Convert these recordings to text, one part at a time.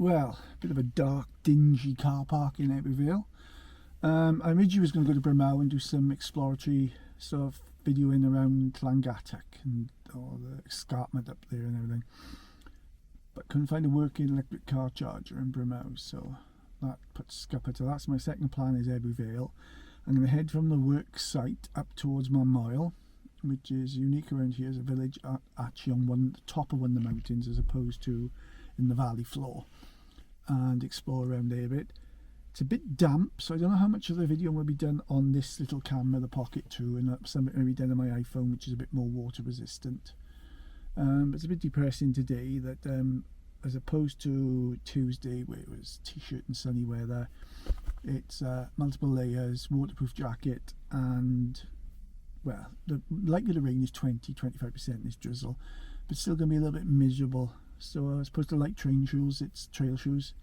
well, a bit of a dark, dingy car park in Ebbw Vale. I originally was going to go to Brynmawr and do some exploratory sort of videoing around Llangattack and all the escarpment up there and everything, but couldn't find a working electric car charger in Brynmawr, so that puts scupper to that. So my second plan is Ebbw Vale. I'm going to head from the work site up towards Manmoel, which is unique around here as a village actually on the top of one of the mountains as opposed to in the valley floor, and explore around there a bit. It's a bit damp, so I don't know how much of the video will be done on this little camera, the Pocket 2, and some of it may be done on my iPhone, which is a bit more water resistant. But it's a bit depressing today that as opposed to Tuesday where it was t-shirt and sunny weather, it's multiple layers, waterproof jacket, and well, the likelihood of rain is 20-25% in this drizzle, but still going to be a little bit miserable. So as opposed to light train shoes, it's trail shoes.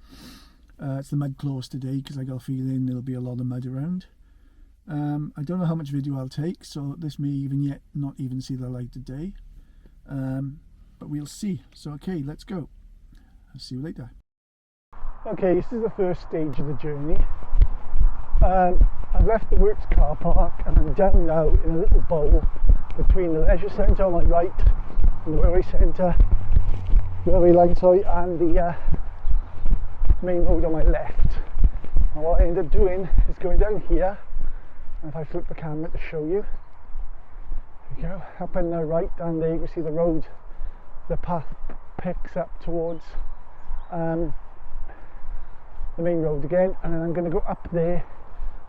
It's the mud claws today because I got a feeling there'll be a lot of mud around. I don't know how much video I'll take, so this may not even see the light of day, but we'll see. So okay, let's go. I'll see you later. Okay, this is the first stage of the journey. I've left the works car park and I'm down now in a little bowl between the leisure centre on my right and the railway line, and the main road on my left. And what I end up doing is going down here, and if I flip the camera to show you, there you go, up on the right, and there you can see the road, the path picks up towards the main road again, and then I'm going to go up there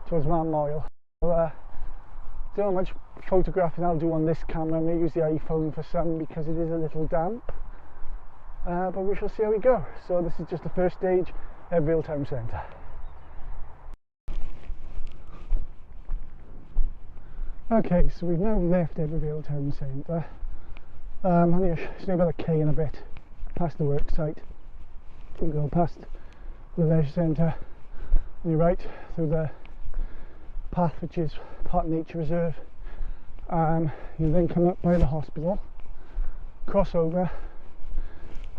towards Manmoel. So, I don't know how much photographing I'll do on this camera. I may use the iPhone for some because it is a little damp, but we shall see how we go. So this is just the first stage, Ebbw Vale town centre. Okay, so we've now left Ebbw Vale town centre. It's near about a K and a bit past the work site. We go past the leisure centre on your right through the path, which is part nature reserve. You then come up by the hospital, cross over.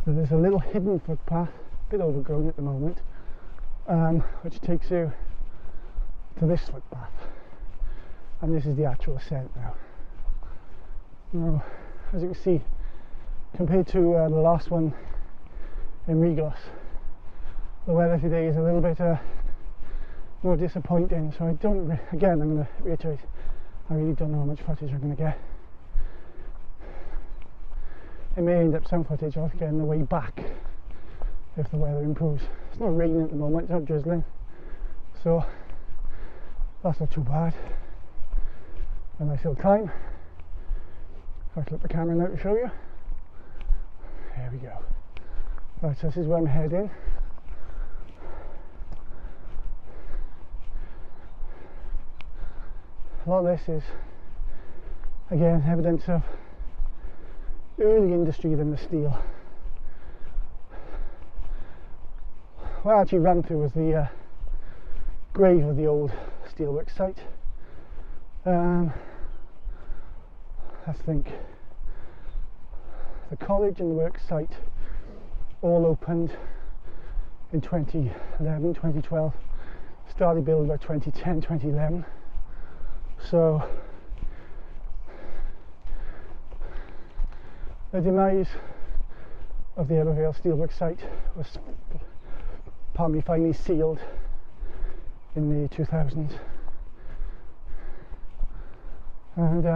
So there's a little hidden footpath, a bit overgrown at the moment, which takes you to this footpath, and this is the actual ascent now. Now, as you can see, compared to the last one in Regos, the weather today is a little bit more disappointing, so I'm going to reiterate, I really don't know how much footage I'm going to get. It may end up some footage of getting the way back if the weather improves. It's not raining at the moment, it's not drizzling, so that's not too bad. A nice little climb. If I flip the camera now to show you, there we go. Right, so this is where I'm heading. A lot of this is, again, evidence of early industry than the steel. What I actually ran through was the grave of the old steelworks site. I think the college and the work site all opened in 2011, 2012, started building by 2010, 2011. So the demise of the Ebbw Vale steelworks site was finally sealed in the 2000s, and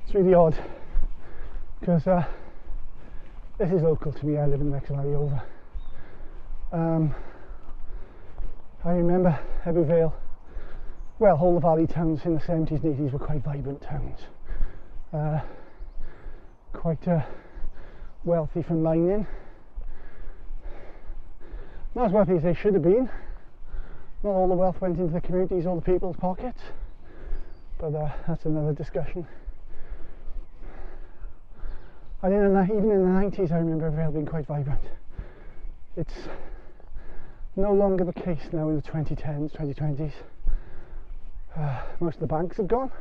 it's really odd because this is local to me. I live in the next valley over. I remember Ebbw Vale, well, all the valley towns in the 70s and 80s were quite vibrant towns, quite wealthy from mining. Not as wealthy as they should have been. Not all the wealth went into the communities or the people's pockets, but that's another discussion. And even in the 90s, I remember Vale being quite vibrant. It's no longer the case now in the 2010s, 2020s. Most of the banks have gone.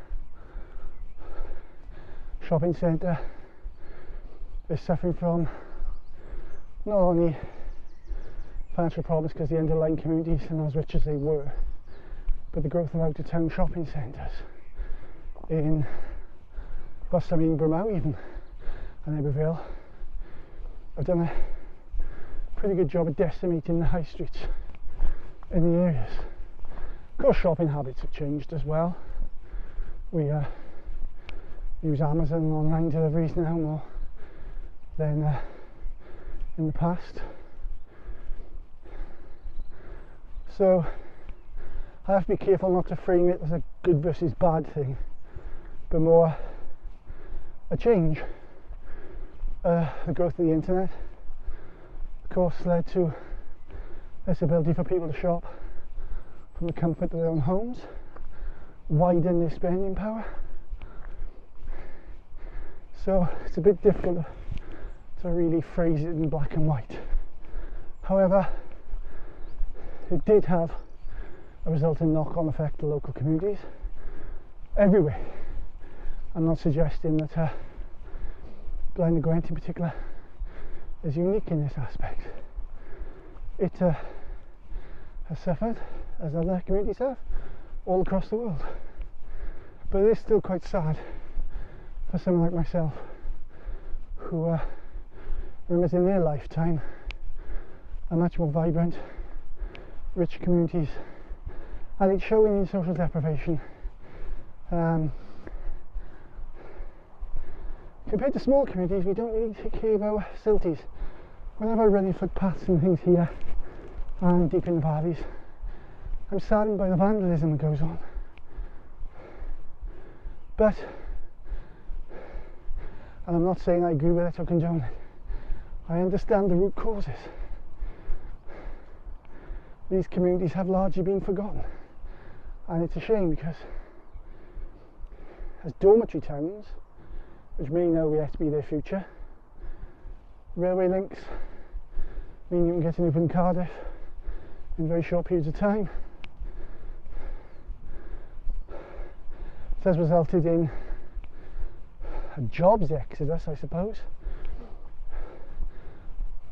Shopping centre is suffering from not only financial problems because the underlying communities are not as rich as they were, but the growth of out of town shopping centres in Brynmawr even, and Ebbw Vale, have done a pretty good job of decimating the high streets in the areas. Of course, shopping habits have changed as well. We use Amazon and online deliveries now more than in the past. So I have to be careful not to frame it as a good versus bad thing, but more a change. The growth of the internet, of course, led to less ability for people to shop from the comfort of their own homes, widen their spending power. So it's a bit difficult to really phrase it in black and white. However, it did have a resulting knock-on effect to local communities everywhere. I'm not suggesting that Blaenau y Gwent in particular is unique in this aspect. It has suffered, as other communities have, all across the world. But it is still quite sad for someone like myself who remembers in their lifetime a much more vibrant, rich communities, and it's showing in social deprivation. Compared to small communities, we don't really take care of our facilities. Whenever I run in footpaths and things here and deep in the valleys, I'm saddened by the vandalism that goes on. But, and I'm not saying I agree with it or condone it, I understand the root causes. These communities have largely been forgotten, and it's a shame because as dormitory towns, which may now yet be their future, railway links mean you can get to Newport and Cardiff in very short periods of time. This has resulted in a jobs exodus, I suppose.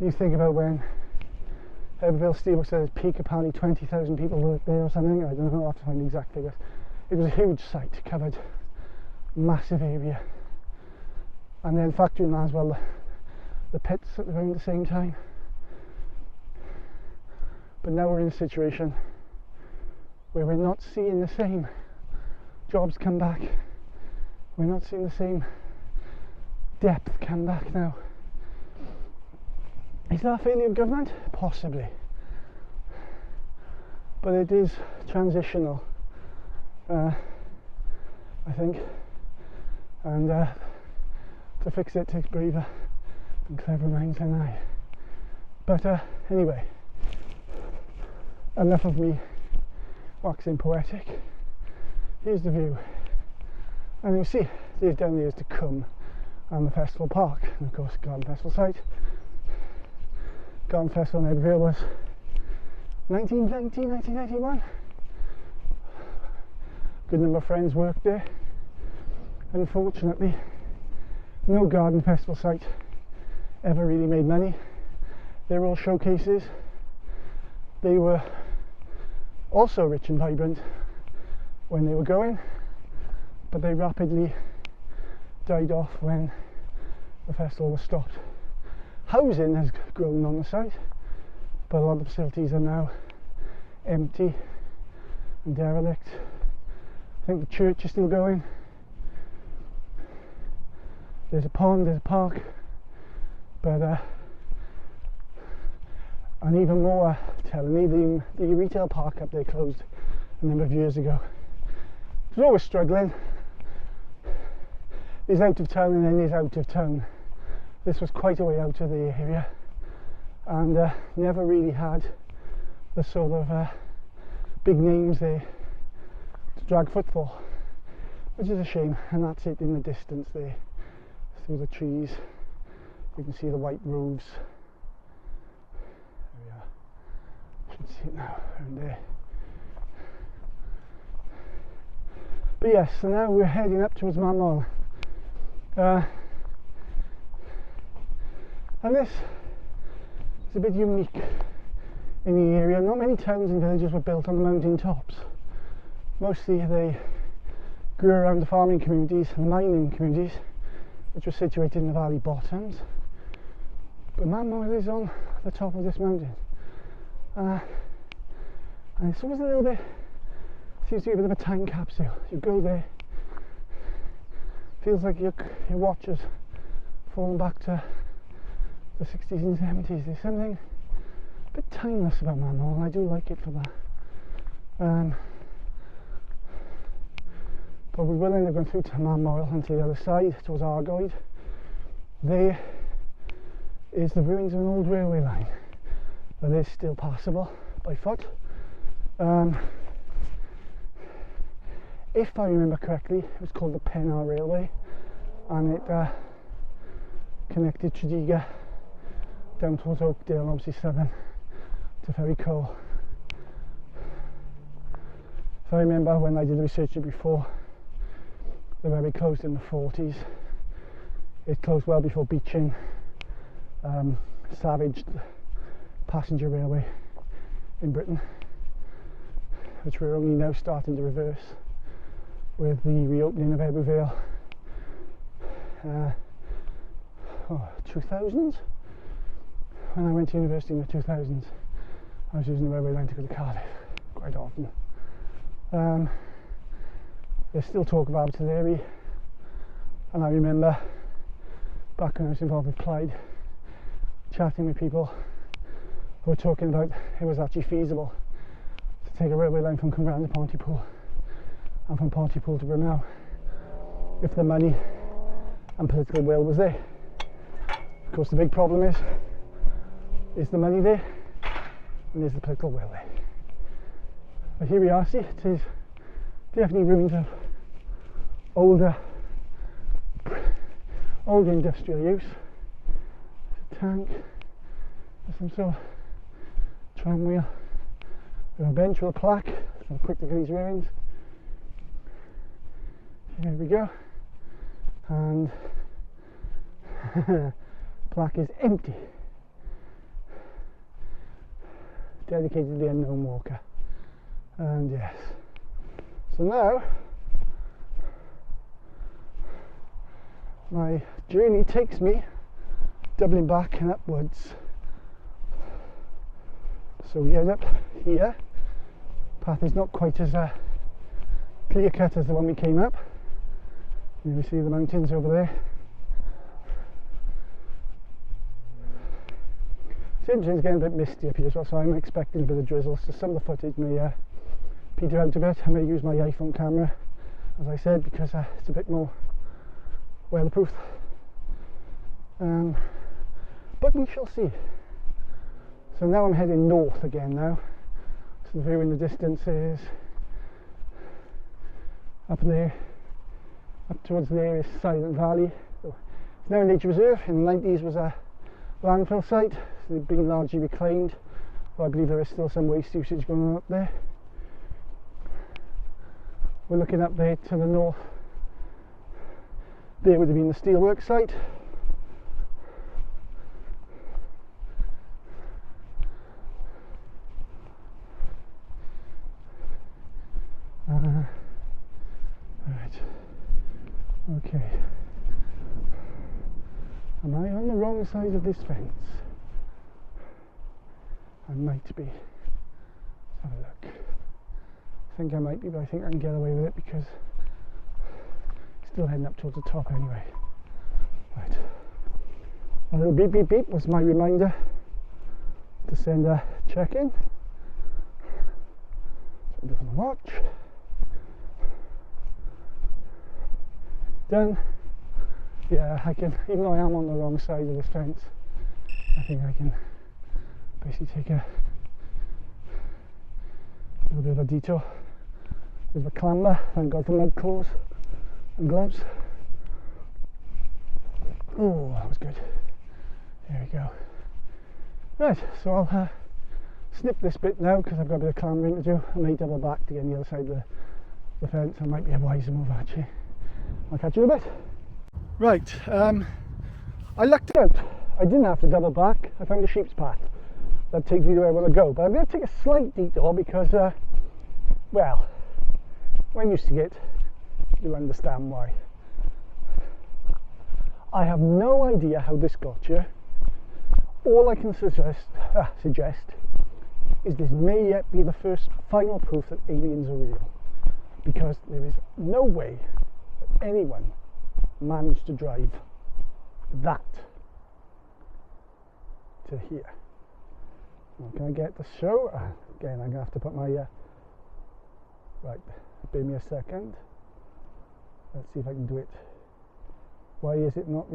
You think about when Ebbw Vale Steelworks at its peak, apparently 20,000 people worked there or something. I don't know, I'll have to find the exact figures. It was a huge site, covered massive area, and then factoring in as well the pits around the same time. But now we're in a situation where we're not seeing the same jobs come back. We're not seeing the same depth come back now. Is that a failure of government? Possibly. But it is transitional, I think. And to fix it takes braver and clever minds than I. But anyway, enough of me waxing poetic. Here's the view, and you'll see there's down there is to come and the festival park, and of course Garden Festival site. Garden Festival in Ebbw Vale was 1990, 1991. Good number of friends worked there. Unfortunately, no Garden Festival site ever really made money. They were all showcases. They were also rich and vibrant when they were going, but they rapidly died off when the festival was stopped. Housing has grown on the site, but a lot of the facilities are now empty and derelict. I think the church is still going. There's a pond, there's a park, but and even more telling me, the retail park up there closed a number of years ago. It was always struggling. There's out of town and then there's out of town. This was quite a way out of the area, and never really had the sort of big names there to drag footfall, which is a shame. And that's it in the distance there, through the trees. You can see the white roofs. There we are. You can see it now around there. But yes, so now we're heading up towards Manmoel. And this is a bit unique in the area. Not many towns and villages were built on the mountain tops. Mostly they grew around the farming communities and the mining communities, which were situated in the valley bottoms. But Manmoel is on the top of this mountain, and it's always a little bit, seems to be a bit of a time capsule. You go there, feels like your watch has fallen back to the 60s and 70s. There's something a bit timeless about Manmoel, and I do like it for that. But we will end up going through to Manmoel and to the other side towards Argoed. There is the ruins of an old railway line that is still passable by foot. If I remember correctly, it was called the Pennar Railway, and it connected Tredegar down towards Oakdale, and obviously southern to Ferry Cole. If I remember when I did the research before, the railway closed in the 40s. It closed well before Beeching savaged the passenger railway in Britain, which we're only now starting to reverse with the reopening of Ebbw Vale. 2000s? When I went to university in the 2000s, I was using the railway line to go to Cardiff quite often. There's still talk of Arbitrary, and I remember back when I was involved with Clyde, chatting with people who were talking about it was actually feasible to take a railway line from Cwmbran to Pontypool and from Pontypool to Brynmawr if the money and political will was there. Of course, the big problem is the money there and is the political will there. But here we are, see, it is definitely ruins of older industrial use. There's a tank, there's some sort of tram wheel, there's a bench with a plaque. Let's have a quick look at these ruins. Here we go, and plaque is empty, dedicated to the unknown walker. And yes, so now my journey takes me doubling back and upwards. So we end up here. Path is not quite as clear cut as the one we came up. You can see the mountains over there. It's getting a bit misty up here as well, so I'm expecting a bit of drizzle, so some of the footage may peter out a bit. I may use my iPhone camera, as I said, because it's a bit more weatherproof. But we shall see. So now I'm heading north again now. So the view in the distance is up there, up towards there is Silent Valley. So it's now a nature reserve. In the 90s was a landfill site, so they've been largely reclaimed, but I believe there is still some waste usage going on up there. We're looking up there to the north. There would have been the steelworks site. Right. Okay. Am I on the wrong side of this fence? I might be. Let's have a look. I think I might be, but I think I can get away with it because it's still heading up towards the top anyway. Right. A little beep beep beep was my reminder to send a check-in. So I'm doing my watch. Done. Yeah, I can, even though I am on the wrong side of this fence, I think I can basically take a little bit of a detour with a clamber. Thank God for mud claws and gloves. Oh, that was good. There we go. Right, so I'll snip this bit now because I've got a bit of clambering to do. I may double back to get on the other side of the fence. I might be a wiser move actually. I'll catch you in a bit. Right, I lucked out. I didn't have to double back. I found a sheep's path that takes me to where I want to go. But I'm going to take a slight detour because, well, when you see it, you'll understand why. I have no idea how this got here. All I can suggest is this may yet be the first final proof that aliens are real, because there is no way that anyone managed to drive that to here. Now, can I get the show? Again, I'm going to have to put my right, bear me a second. Let's see if I can do it. Why is it not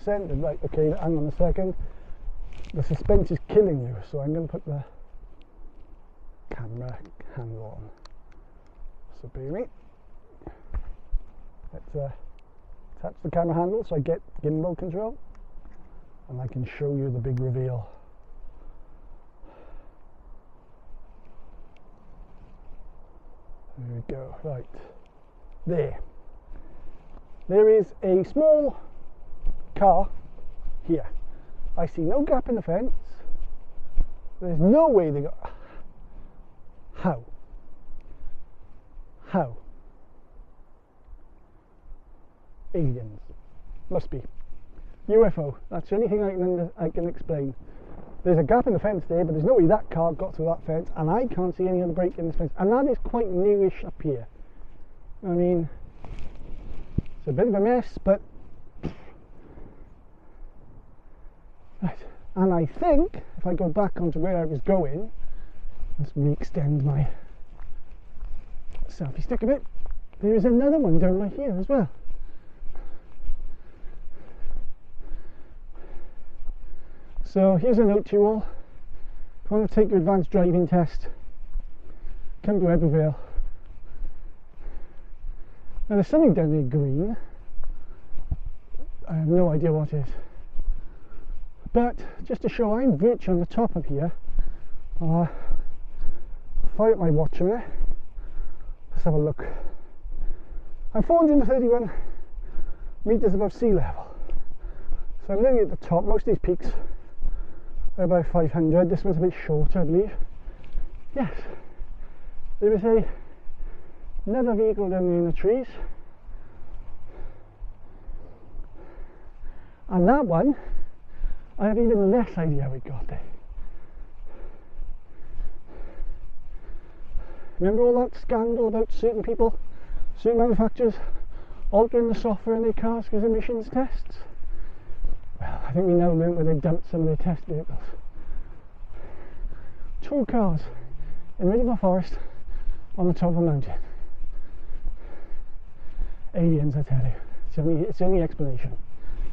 centered? Right, okay, hang on a second. The suspense is killing you, so I'm going to put the camera handle on. So bear me. Let's attach the camera handle so I get gimbal control, and I can show you the big reveal. There we go, right. There is a small car here. I see no gap in the fence. There's no way they got... How? Aliens. Must be. UFO. That's the only thing I can explain. There's a gap in the fence there, but there's no way that car got through that fence, and I can't see any other break in this fence. And that is quite newish up here. I mean, it's a bit of a mess, but... Right. And I think, if I go back onto where I was going, let's re-extend my selfie stick a bit. There is another one down right here as well. So here's a note to you all. If you want to take your advanced driving test, come to Ebbw Vale. Now there's something down there green. I have no idea what it is. But just to show I'm virtually on the top of here. Fire up my watch a minute. Let's have a look. I'm 431 meters above sea level. So I'm living at the top. Most of these peaks are about 500. This one's a bit shorter, I believe. Yes, there is another vehicle down there in the trees. And that one, I have even less idea how it got there. Remember all that scandal about certain people, certain manufacturers altering the software in their cars because of emissions tests? Well, I think we now learn where they've dumped some of their test vehicles. 2 cars in the middle of a forest on the top of a mountain. Aliens, I tell you. It's the only explanation.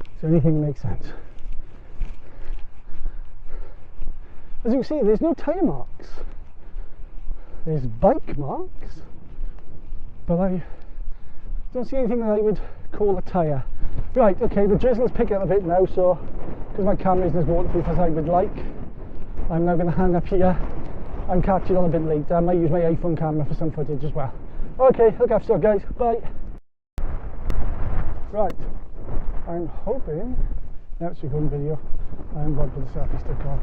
It's the only thing that makes sense. As you can see, there's no tyre marks. There's bike marks, but I don't see anything that I would call a tyre. Right, okay, the drizzle's picking up a bit now, so because my camera isn't as waterproof as I would like, I'm now going to hang up here and catch it on a bit later. I might use my iPhone camera for some footage as well. Okay, look after yourself, guys. Bye. Right, I'm hoping... Now it's a recording video. I haven't got to put the selfie stick on.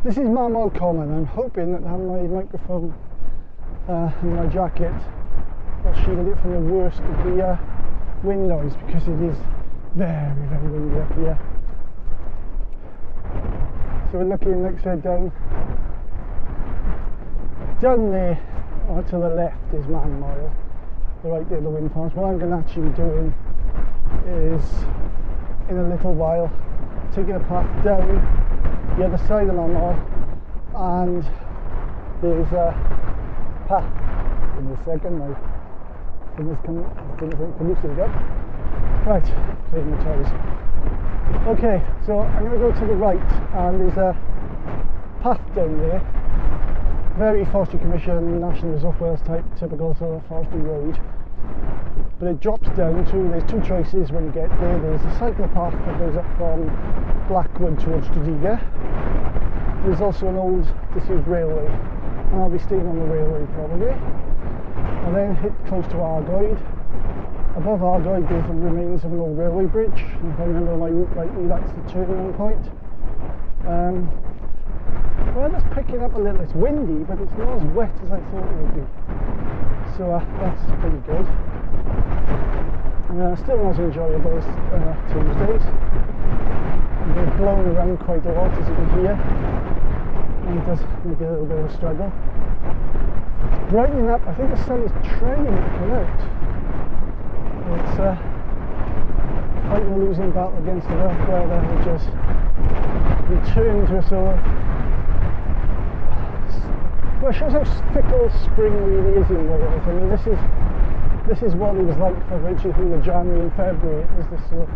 This is Manmoel Common. I'm hoping that having my microphone and my jacket will shield it from the worst of the wind noise, because it is very, very windy up here. So we're looking, like I said, down there to the left is Manmoel, the right there, the wind farms. What I'm going to actually be doing is, in a little while, taking a path down the other side of Manmoel, and there's a path. Give me a second, my fingers come loose, there we go. Right, clearing my toes. Okay, so I'm going to go to the right, and there's a path down there, very Forestry Commission, National Reserve Wales type, typical sort of forestry road. But it drops down to, there's 2 choices when you get there. There's a cycle path that goes up from Blackwood towards Tredegar. There's also an old disused railway, and I'll be staying on the railway probably. And then hit close to Argoed. Above Argoed there's the remains of an old railway bridge, and if I remember my route rightly, that's the turning point. weather's picking up a little. It's windy, but it's not as wet as I thought it would be. So that's pretty good. Still not as enjoyable as Tuesdays. I'm being blown around quite a lot, as you can hear. And it does make a little bit of a struggle. It's brightening up. I think the sun is trying to come out. It's fighting a losing battle against the rough weather, which has returned to a sort of, well, it shows how fickle spring really is in Wales. I mean, this is what it was like for virtually through the January and February. It was this sort of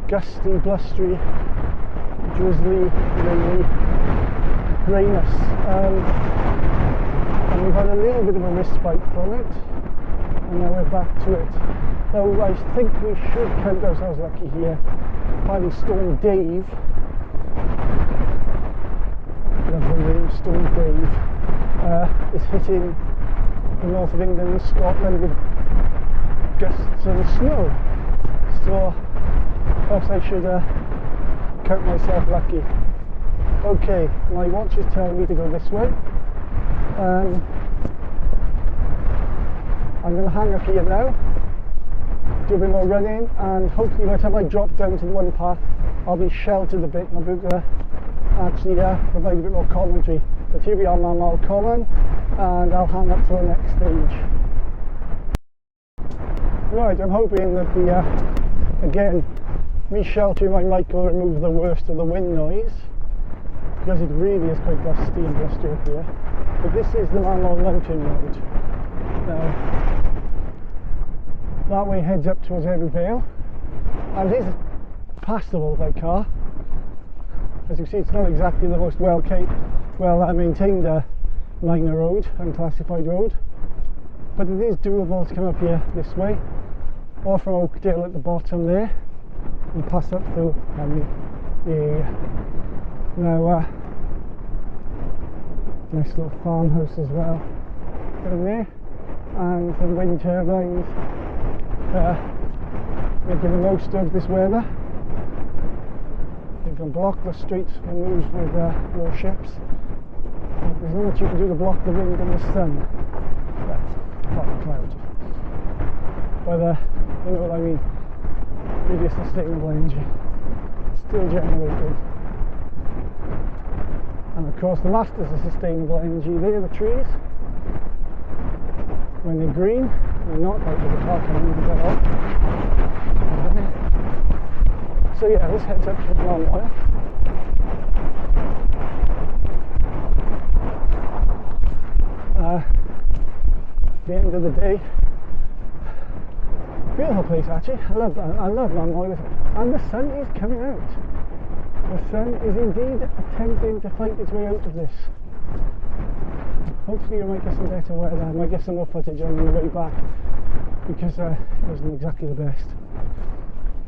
gusty, blustery, drizzly, rainy greyness, and we've had a little bit of a respite from it, and now we're back to it. Though I think we should count ourselves lucky here. Finally, Storm Dave, lovely name, Storm Dave, is hitting the north of England and Scotland with gusts and snow. So perhaps I should count myself lucky. Okay, my watch is telling me to go this way. I'm going to hang up here now, do a bit more running, and hopefully by the time I drop down to the one path I'll be sheltered a bit and I'll be able to actually provide a bit more commentary. But here we are, Manmoel Common, and I'll hang up to the next stage. Right, I'm hoping that the again, me sheltering my mic will remove the worst of the wind noise, because it really is quite dusty and blustery up here. But this is the Manmoel Mountain Road. Now, that way heads up towards Ebbw Vale, and it is passable by car. As you see, it's not exactly the most well maintained minor road, unclassified road, but it is doable to come up here this way, or from Oakdale at the bottom there, and pass up through the area. Now, nice little farmhouse as well down there, and some wind turbines making the most of this weather. You can block the streets from moves with warships. There's not much you can do to block the wind and the sun. Well, apart from clouds. But you know what I mean. Really sustainable energy. Still generated. And of course the masters of sustainable energy, they're the trees. When they're green, they're not like the car coming in that off. So yeah, this heads up to Brynmawr. The end of the day, beautiful place actually. I love Brynmawr, and the sun is coming out. The sun is indeed attempting to fight its way out of this. Hopefully you might get some better weather. I might get some more footage on the way back, because it wasn't exactly the best.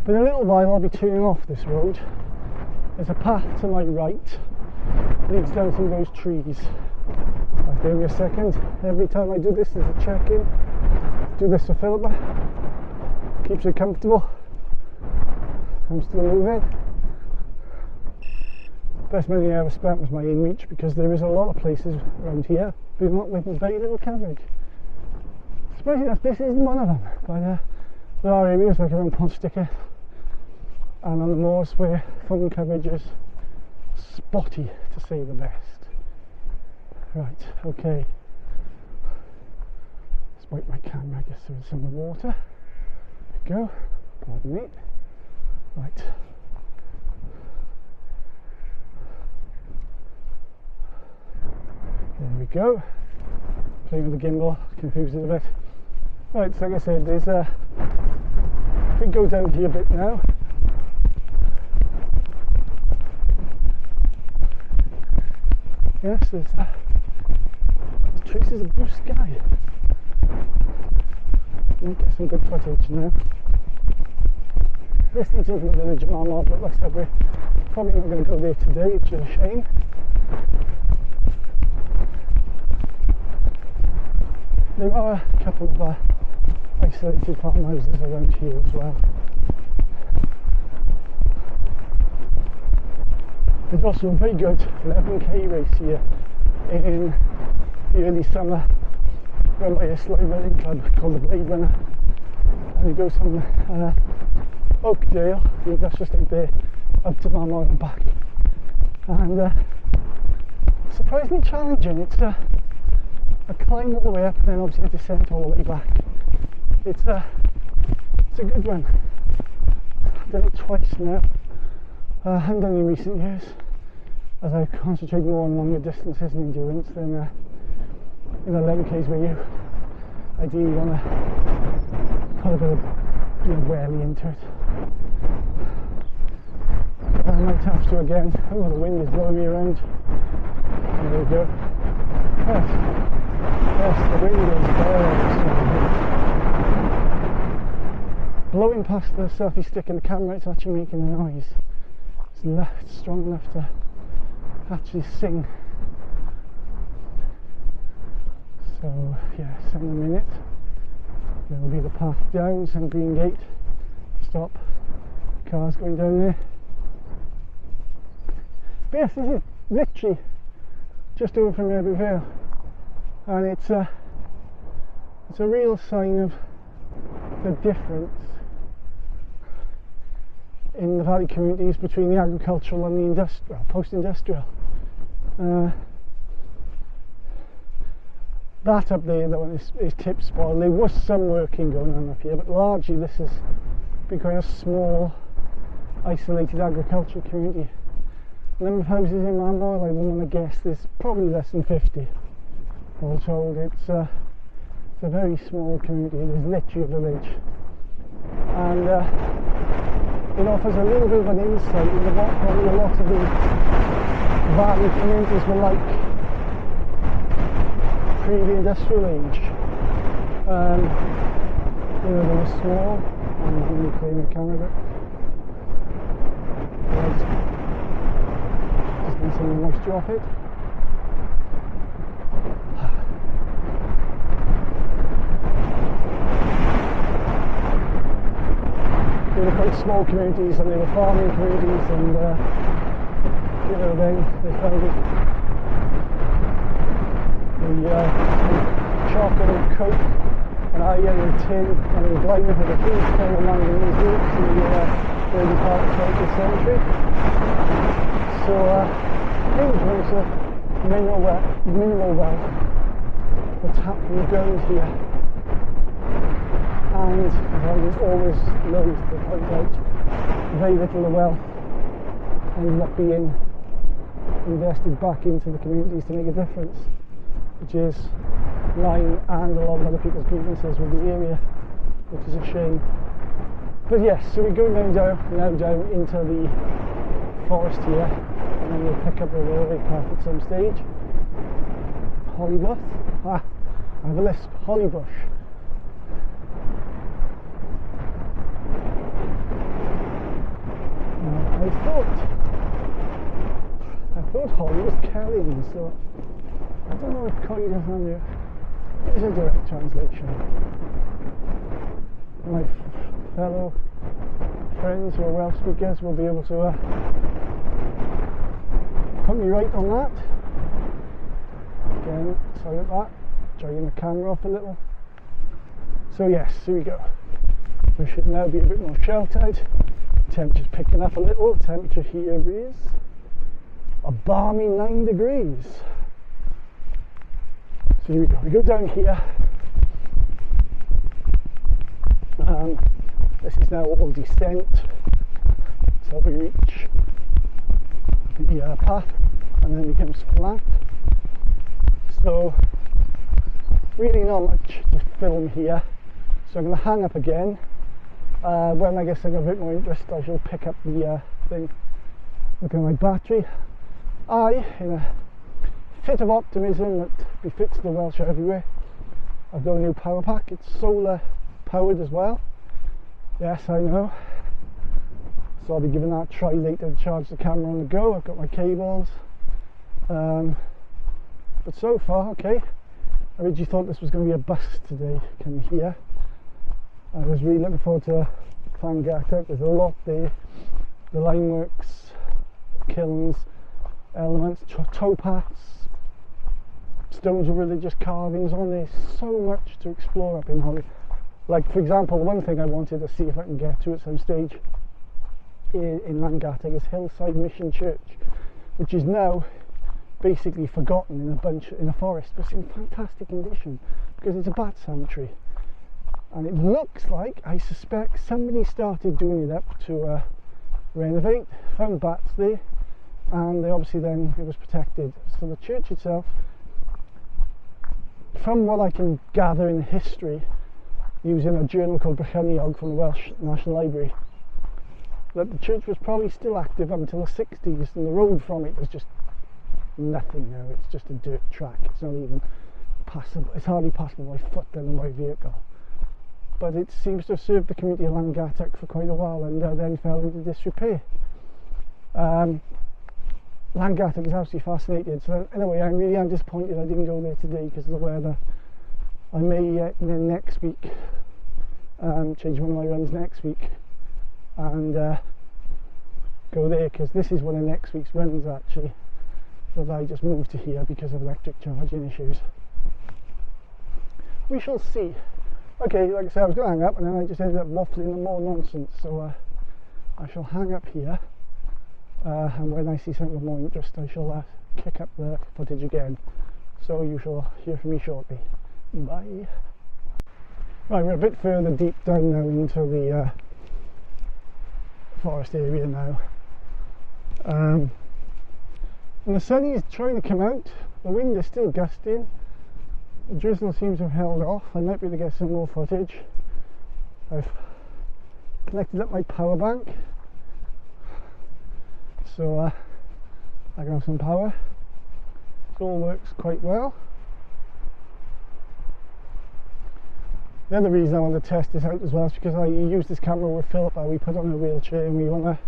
But in a little while I'll be turning off this road. There's a path to my right, leads down through those trees. I'll give you a second. Every time I do this, there's a check-in. Do this for Philippa. Keeps her comfortable. I'm still moving. Best money I ever spent was my in-reach, because there is a lot of places around here with very little coverage. Surprisingly enough, this isn't one of them, but there are areas like around Ponsticker and on the moors where phone coverage is spotty, to say the best. Right, okay. Let's wipe my camera, I guess there was some of the water. There we go, pardon me. Right. There we go. Playing with the gimbal, confused it a bit. Right, so like I said, there's we can go down here a bit now. Yes, there's traces of blue sky. Might get some good footage now. This leads into the village of Manmoel, but like I said, we're probably not going to go there today, which is a shame. There are a couple of isolated farmhouses around here as well. There's also a very good 11k race here in the early summer run by a slide riding club called the Blade Runner, and it goes from Oakdale, the industrial estate there, up to Marmore and back, and surprisingly challenging. It's a climb all the way up and then obviously a descent all the way back. It's a good run. I've done it twice now. I haven't done it in recent years, as I've concentrated more on longer distances and endurance than 11k's where you ideally want to put a bit of welly into it. I might have to again. Oh, the wind is blowing me around. There we go. Yes, the wind is very blowing past the selfie stick in the camera. It's actually making a noise. It's strong enough to actually sing. So yes, in a minute there will be the path down St Green Gate. Stop. Cars going down there. But yes, this is literally just over from Ebbw Vale, and it's a real sign of the difference in the valley communities between the agricultural and the industrial, post-industrial. That up there though is tip spoil. There was some working going on up here, but largely this has been quite a small, isolated agricultural community. The number of houses in Brynmawr, I wouldn't want to guess, there's probably less than 50 all told. It's a very small community. It is literally a village, and it offers a little bit of an insight into what probably a lot of the valley communities were like pre the industrial age. They were small, and I'm really playing the camera, but just getting some moisture off it. They were quite small communities, and they were farming communities, and then they founded the chocolate and coke and iron and tin, and in Brynmawr had a huge coal and manganese works in the early part of the 20th century. So huge amounts of mineral wealth were tapped from the ground here. And as I always loathe to point out, very little of the wealth ended up being invested back into the communities to make a difference, which is mine and a lot of other people's grievances with the area, which is a shame. But yes, so we're going now down into the forest here, and then we'll pick up the railway path at some stage. Hollybush. I have a lisp. Hollybush. I thought Holly was Kelly, so I don't know if Connie does on there. It is a direct translation. My fellow friends who are Welsh speakers will be able to put me right on that. Again, sorry about that, dragging the camera off a little. So yes, here we go. We should now be a bit more sheltered. Temperature's picking up a little. Temperature here is a balmy 9 degrees. So here we go. We go down here. This is now all descent until we reach the path, and then it becomes flat. So really not much to film here. So I'm going to hang up again. When I guess I got a bit more interest, I shall pick up the thing. Look at my battery. In a fit of optimism that befits the Welsh everywhere, I've got a new power pack. It's solar powered as well. Yes, I know. So I'll be giving that a try later to charge the camera on the go. I've got my cables. But so far, okay. I originally thought this was going to be a bus today, coming here. I was really looking forward to Clan Gatwick. There's a lot there. The limeworks, kilns, elements, toe paths, stones with religious carvings on. There's so much to explore up in Hollybush. Like, for example, one thing I wanted to see if I can get to at some stage in Langattock is Hillside Mission Church, which is now basically forgotten in a forest, but it's in fantastic condition because it's a bat cemetery, and it looks like, I suspect, somebody started doing it up to renovate, found bats there, and they obviously then it was protected. So the church itself, from what I can gather in the history, using a journal called Epilogue from the Welsh National Library, that the church was probably still active until the 60s, and the road from it was just nothing now. It's just a dirt track. It's not even passable. It's hardly passable by foot, let alone by vehicle. But it seems to have served the community of Langattock for quite a while, and then fell into disrepair. Langattock is absolutely fascinating. So anyway, I really am disappointed I didn't go there today because of the weather. I may then next week change one of my runs next week and go there, because this is one of next week's runs actually, that I just moved to here because of electric charging issues. We shall see. Okay, like I said, I was going to hang up and then I just ended up waffling on more nonsense, so I shall hang up here, and when I see something of more interest I shall kick up the footage again, so you shall hear from me shortly. Bye. Right, we're a bit further deep down now into the forest area now, and the sun is trying to come out. The wind is still gusting. The drizzle seems to have held off. I might be able to get some more footage. I've connected up my power bank, so I can have some power. It all works quite well. The other reason I want to test this out as well is because I use this camera with Philippa. We put on a wheelchair and we want to...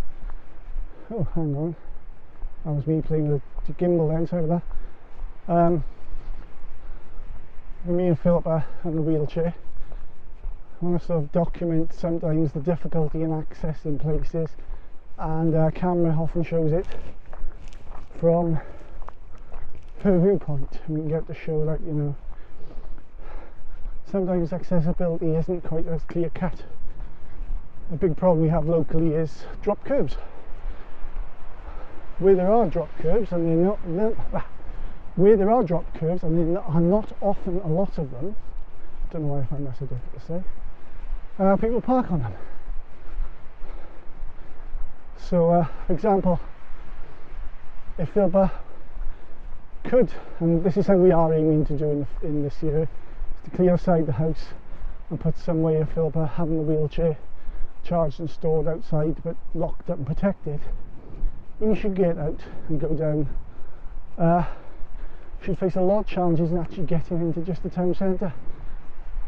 Oh, hang on. That was me playing with the gimbal then, sorry about that. Me and Philippa on the wheelchair, I want to sort of document sometimes the difficulty in accessing places, and camera often shows it from her viewpoint. We can get to show that, you know, sometimes accessibility isn't quite as clear cut. A big problem we have locally is drop curbs. Where there are drop curbs, and they're not where there are drop curves, and there are not often a lot of them, don't know why I find that so difficult to say, people park on them. So for example, if Philippa could, and this is something we are aiming to do in this year, is to clear aside the house and put some way of Philippa having the wheelchair charged and stored outside but locked up and protected, you should get out and go down. She'd face a lot of challenges in actually getting into just the town centre,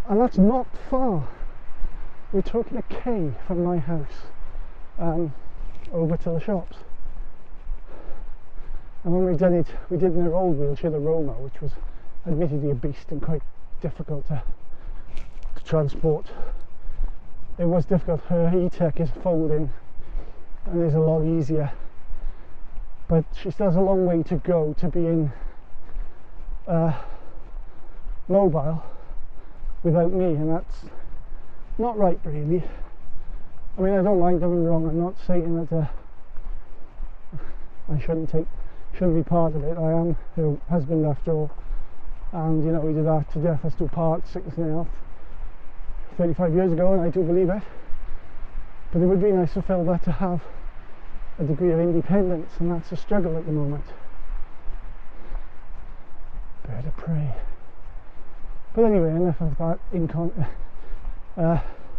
and that's not far. We're talking a K from my house over to the shops. And when we've done it, we did in her old wheelchair, the Roma, which was admittedly a beast and quite difficult to transport. It was difficult. Her E-Tech is folding and is a lot easier, but she still has a long way to go to being mobile without me, and that's not right really. I mean, I don't mind, don't get me wrong, I'm not saying that I shouldn't be part of it. I am her husband after all, and you know, we did that to death us do part, sickness and health 35 years ago, and I do believe it. But it would be nice for Philippa to have a degree of independence, and that's a struggle at the moment. Bird of prey. But anyway, enough of that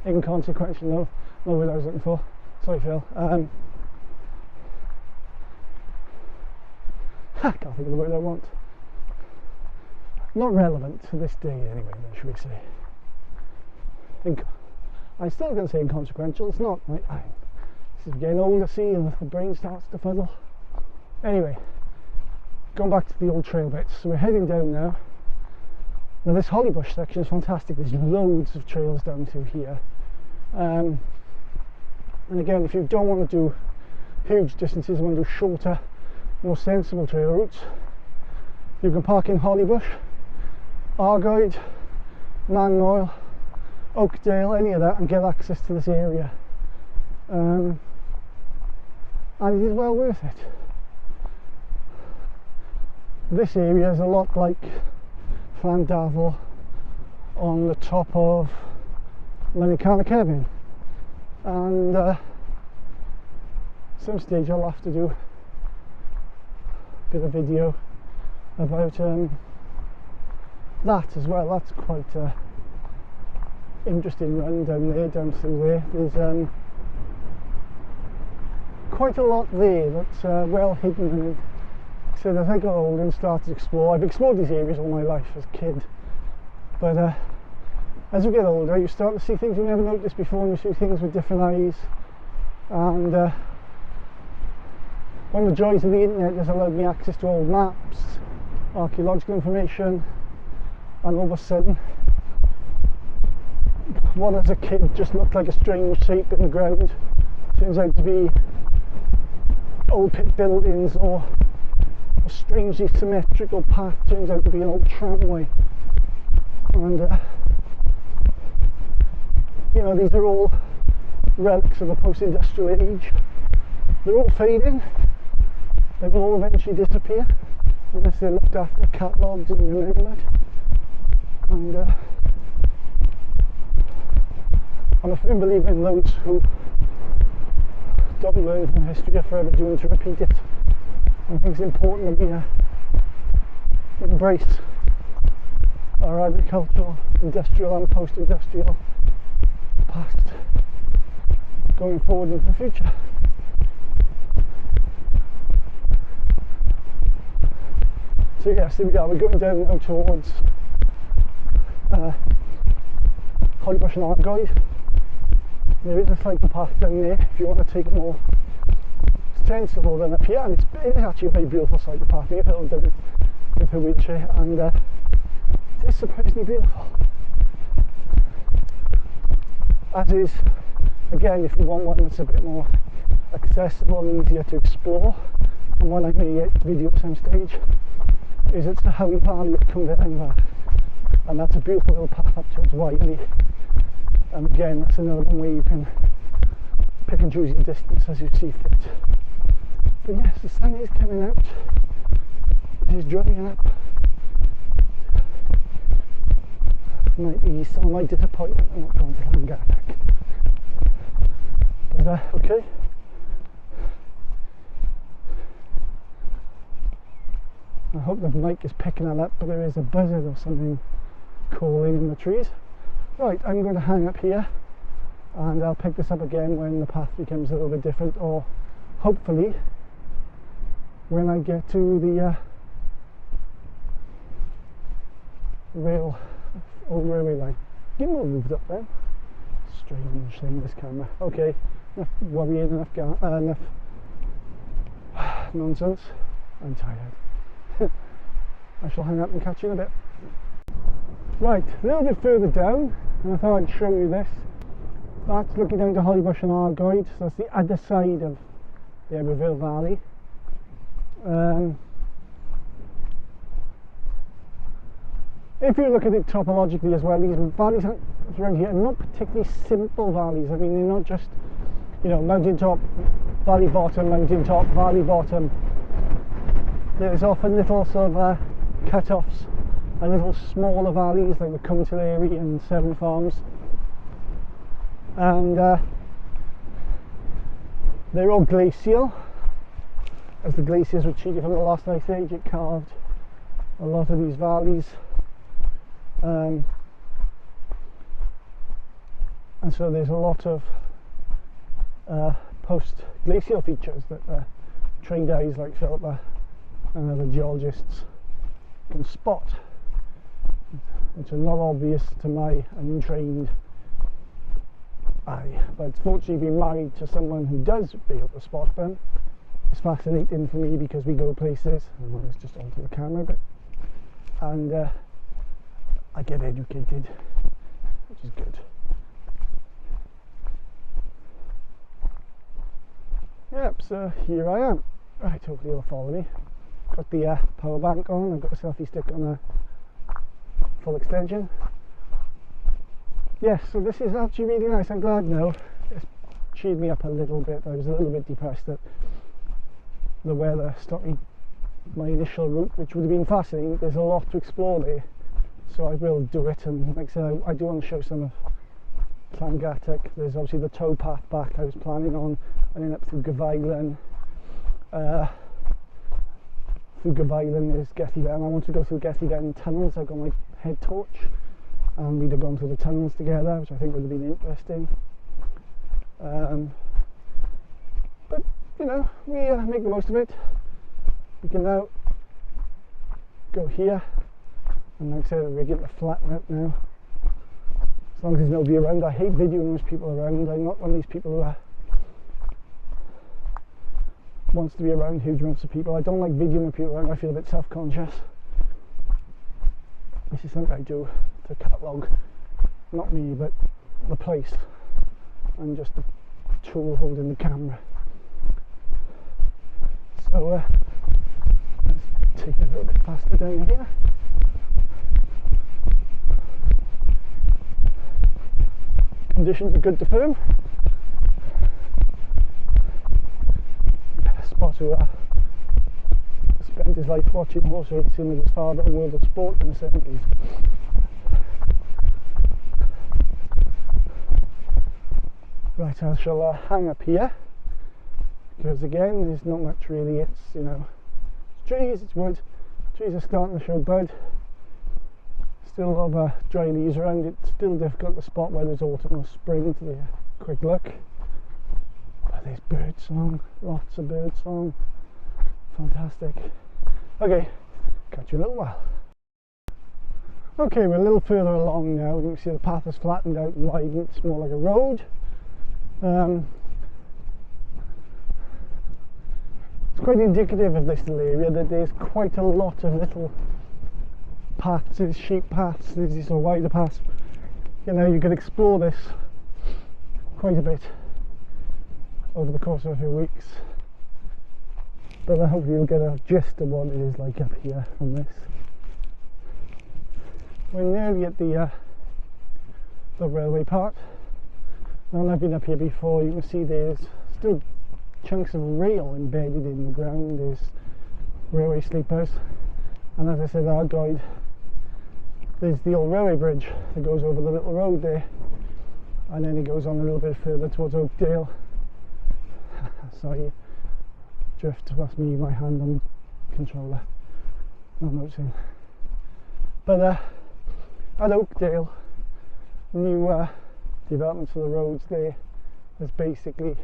inconsequential, no word I was looking for. Sorry, Phil. I can't think of the word I want. Not relevant to this day anyway, then, should we say. I'm still going to say inconsequential. It's not. This is getting older, see, and the brain starts to fuddle. Anyway, going back to the old trail bits. So we're heading down now. Now this Hollybush section is fantastic. There's loads of trails down through here. And again, if you don't want to do huge distances, you want to do shorter, more sensible trail routes. You can park in Hollybush, Argoed, Manmoel, Oakdale, any of that, and get access to this area. And it is well worth it. This area is a lot like Llandafel on the top of Marine Colliery, and some stage I'll have to do a bit of video about that as well. That's quite a interesting run down there, down through there. There's quite a lot there that's well hidden, and so as I got older and started to explore, I've explored these areas all my life as a kid, but as you get older you start to see things you never noticed before, and you see things with different eyes. And one of the joys of the internet has allowed me access to old maps, archaeological information, and all of a sudden what as a kid just looked like a strange shape in the ground turns out to be old pit buildings, or a strangely symmetrical path turns out to be an old tramway. And you know, these are all relics of the post-industrial age. They're all fading. They will all eventually disappear unless they're looked after, catalogued and remembered. And I'm a firm believer in those who don't learn from history are forever doomed to repeat it. I think it's important that we embrace our agricultural, industrial and post-industrial past going forward into the future. So yes, there we are. We're going down now towards Hollybush and Argoed. There is a cycle path down there if you want to take a more sensible run up here, and it is actually a very beautiful cycle path. I've done it with her wheelchair, and it is surprisingly beautiful. As is, again, if you want one that's a bit more accessible and easier to explore, and one I may video at some stage, is it's the Ebbw Vale at Brynmawr, and that's a beautiful little path up towards Wiley. And again, that's another one where you can pick and choose your distance as you see fit. But yes, the sun is coming out, it is drying up. Might be some of my disappointment I'm not going to Llangatach. But okay. I hope the mic is picking that up, but there is a buzzard or something calling in the trees. Right, I'm going to hang up here, and I'll pick this up again when the path becomes a little bit different, or hopefully when I get to the old railway line. Get more moved up then. Strange thing, this camera. Okay, enough worrying, enough nonsense. I'm tired. I shall hang up and catch you in a bit. Right, a little bit further down, and I thought I'd show you this. That's looking down to Hollybush and Argoed, so that's the other side of the Ebbw Vale. If you look at it topologically as well, these valleys around here are not particularly simple valleys. I mean, they're not just, you know, mountain top, valley bottom, mountain top, valley bottom. There's often little sort of cut-offs and little smaller valleys like the Colliery and Seven Farms, and they're all glacial, as the glaciers retreated from the last ice age. It carved a lot of these valleys, and so there's a lot of post-glacial features that trained eyes like Philippa and other geologists can spot, which are not obvious to my untrained eye. But fortunately, being married to someone who does be able to spot them is fascinating for me, because we go places, and let's just onto the camera a bit, and I get educated, which is good. Yep, so here I am. Right, hopefully you'll follow me. Got the power bank on, I've got a selfie stick on a full extension. Yes, so this is actually really nice. I'm glad now. It's cheered me up a little bit. I was a little bit depressed that the weather stopped me my initial route, which would have been fascinating. There's a lot to explore there, so I will do it. And like I said, I do want to show some of Llangattock. There's obviously the tow path back I was planning on, and then up through Gyfeilen. Through Gyfeilen is Ebbw Vale, and I want to go through Ebbw Vale tunnels. I've got my head torch, and we'd have gone through the tunnels together, which I think would have been interesting. But you know, we make the most of it. We can now go here, and like I said, we're getting the flat route now. As long as there's nobody around. I hate videoing when there's people around. I'm not one of these people who wants to be around huge amounts of people. I don't like videoing with people around. I feel a bit self-conscious. This is something I do to catalogue, not me, but the place. I'm just a tool holding the camera. So let's take it a little bit faster down here. Conditions are good to film. Spot who spent his life watching horse racing with his father and World of Sport in the 70s. Right, I shall hang up here, because again there's not much really. It's, you know, it's trees, it's wood. Trees are starting to show bud. Still a lot of dry leaves around. It's still difficult to spot whether it's autumn or spring to the quick look. But there's bird song, lots of bird song. Fantastic. Okay, catch you in a little while. Okay, we're a little further along now. You can see the path has flattened out and widened. It's more like a road. It's quite indicative of this little area that there's quite a lot of little paths. There's sheep paths, there's these sort of wider paths. You know, you could explore this quite a bit over the course of a few weeks, but I hope you'll get a gist of what it is like up here from this. We're nearly at the railway part. Now, I've been up here before. You can see there's still chunks of rail embedded in the ground. There's railway sleepers, and as I said, Argoed, there's the old railway bridge that goes over the little road there, and then it goes on a little bit further towards Oakdale. Sorry, drift, that's me, my hand on the controller, not noticing. But at Oakdale, new developments of the roads there has basically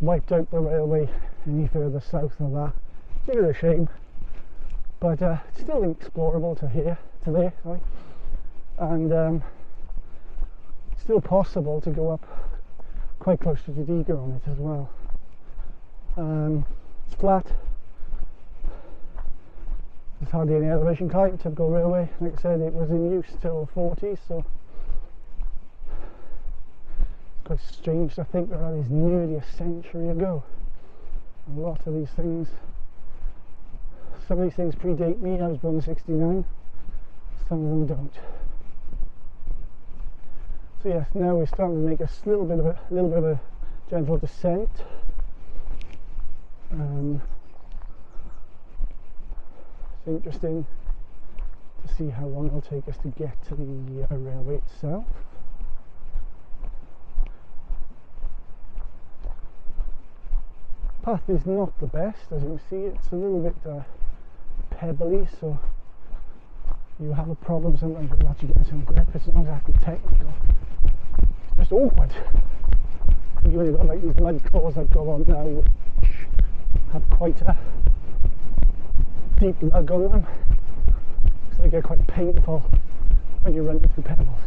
wiped out the railway any further south of that. It's a bit of a shame, but it's still explorable to there, sorry, and it's still possible to go up quite close to Jadiga on it as well. It's flat. There's hardly any elevation climb, typical railway. Like I said, it was in use till the 40s, so it's quite strange to think that is nearly a century ago. A lot of these things, some of these things predate me. I was born in 69, some of them don't. So yes, now we're starting to make a little bit of a gentle descent. It's interesting to see how long it'll take us to get to the railway itself. Path is not the best, as you can see. It's a little bit pebbly, so you have a problem sometimes with actually getting some grip. It's not exactly technical, it's just awkward. You've only got like these mud claws I've got on now, which have quite a deep lug on them, so they get quite painful when you're running through pebbles.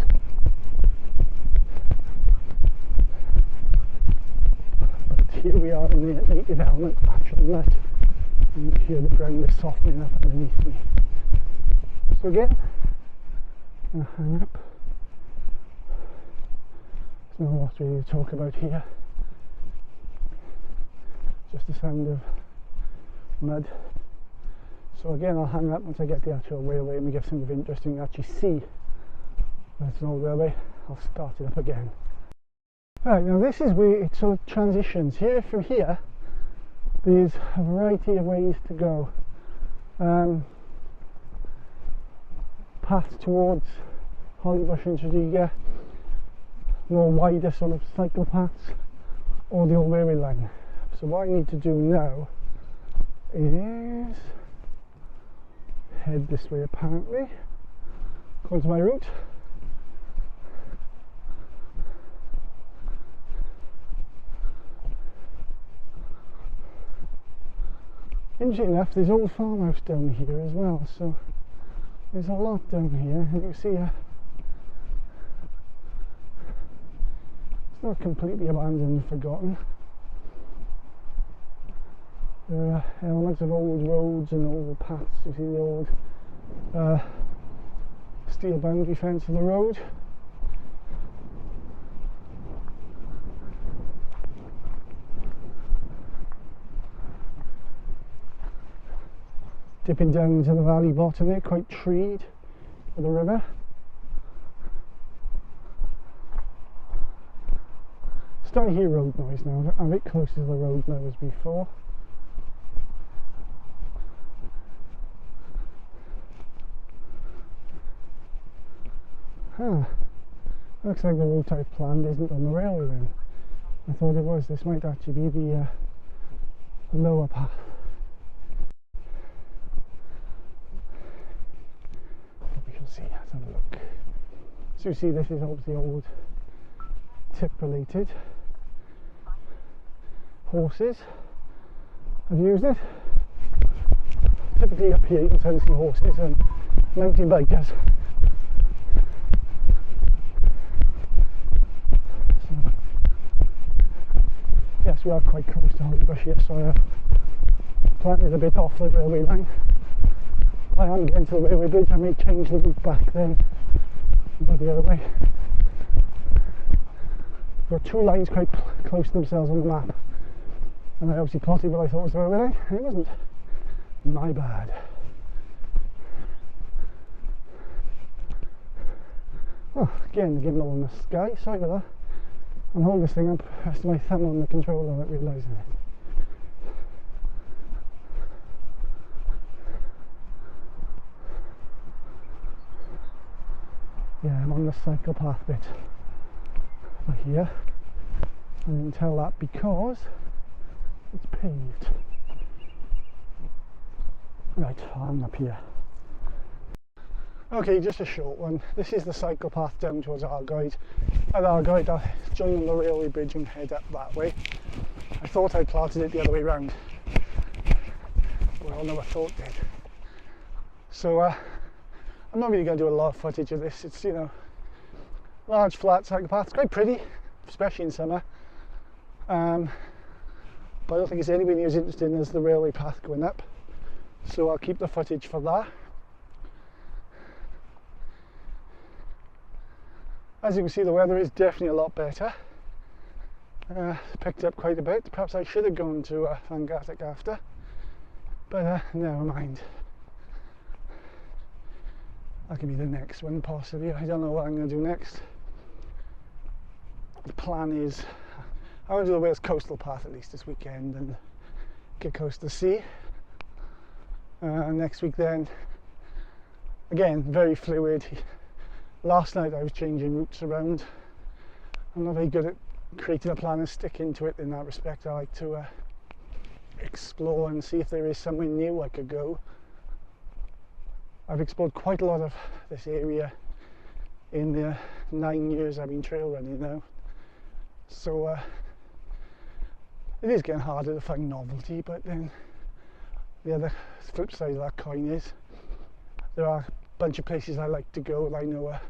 But here we are in the native element, natural nut, and you can hear the ground is softening up underneath me. So again, I'm going to hang up. There's not a lot really to talk about here. just the sound of mud. So again, I'll hang up once I get the actual railway and we get something interesting to actually see. That's an old railway. I'll start it up again. Right, now this is where it sort of transitions. Here, from here, there's a variety of ways to go. Paths towards Hollybush and Argoed, more wider sort of cycle paths, or the old railway line. So what I need to do now is head this way apparently, according to my route. Interesting enough, there's old farmhouse down here as well, so there's a lot down here. You can see it's not completely abandoned and forgotten. There are elements of old roads and old paths. You see the old steel boundary fence of the road. Dipping down into the valley bottom there, quite treed with the river. Starting to hear road noise now. I'm a bit closer to the road now as before. Looks like the route I've planned isn't on the railway then. I thought it was. This might actually be the lower path. We shall see. Let's have a look. So you see, this is obviously old tip related. Horses. I've used it. Typically up here you can tend to see horses and mountain bikers. Yes, we are quite close to Hollybush here, so I have planted a bit off the railway line. I am getting to the railway bridge. I may change the route back then and go the other way. There are two lines quite close to themselves on the map, and I obviously plotted what I thought was the railway line, and it wasn't. My bad. Oh, again, the gimbal in the sky. Sorry about that. I'm holding this thing up, resting my thumb on the controller without realising it. Yeah, I'm on the cycle path bit over here, and you can tell that because it's paved. Right, I'm up here. Okay, just a short one. This is the cycle path down towards Argoed. At Argoed, I'll join the railway bridge and head up that way. I thought I planted it the other way round. Well, no, I thought did. So I'm not really going to do a lot of footage of this. It's, you know, large flat cycle path. It's quite pretty, especially in summer. But I don't think it's anywhere near as interesting as the railway path going up. So I'll keep the footage for that. As you can see, the weather is definitely a lot better. Picked up quite a bit. Perhaps I should have gone to Llangattock after, but never mind. That could be the next one possibly. I don't know what I'm going to do next. The plan is I want to do the Wales coastal path at least this weekend and get close to the sea. Next week then, again, very fluid. Last night I was changing routes around. I'm not very good at creating a plan and sticking to it in that respect. I like to explore and see if there is somewhere new I could go. I've explored quite a lot of this area in the 9 years I've been trail running now. So it is getting harder to find novelty, but then the other flip side of that coin is there are a bunch of places I like to go that I know are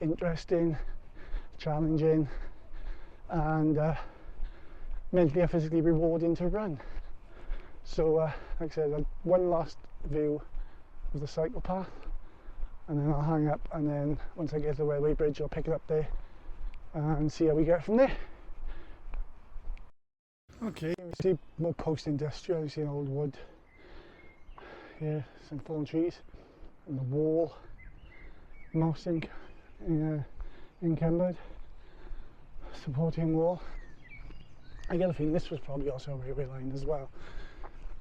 interesting, challenging, and mentally and physically rewarding to run. So like I said, one last view of the cycle path, and then I'll hang up, and then once I get to the railway bridge I'll pick it up there and see how we get from there. Okay, you see more post-industrial, you see an old wood here, some fallen trees, and the wall, moss encumbered, supporting wall. I get a feeling this was probably also a railway line as well,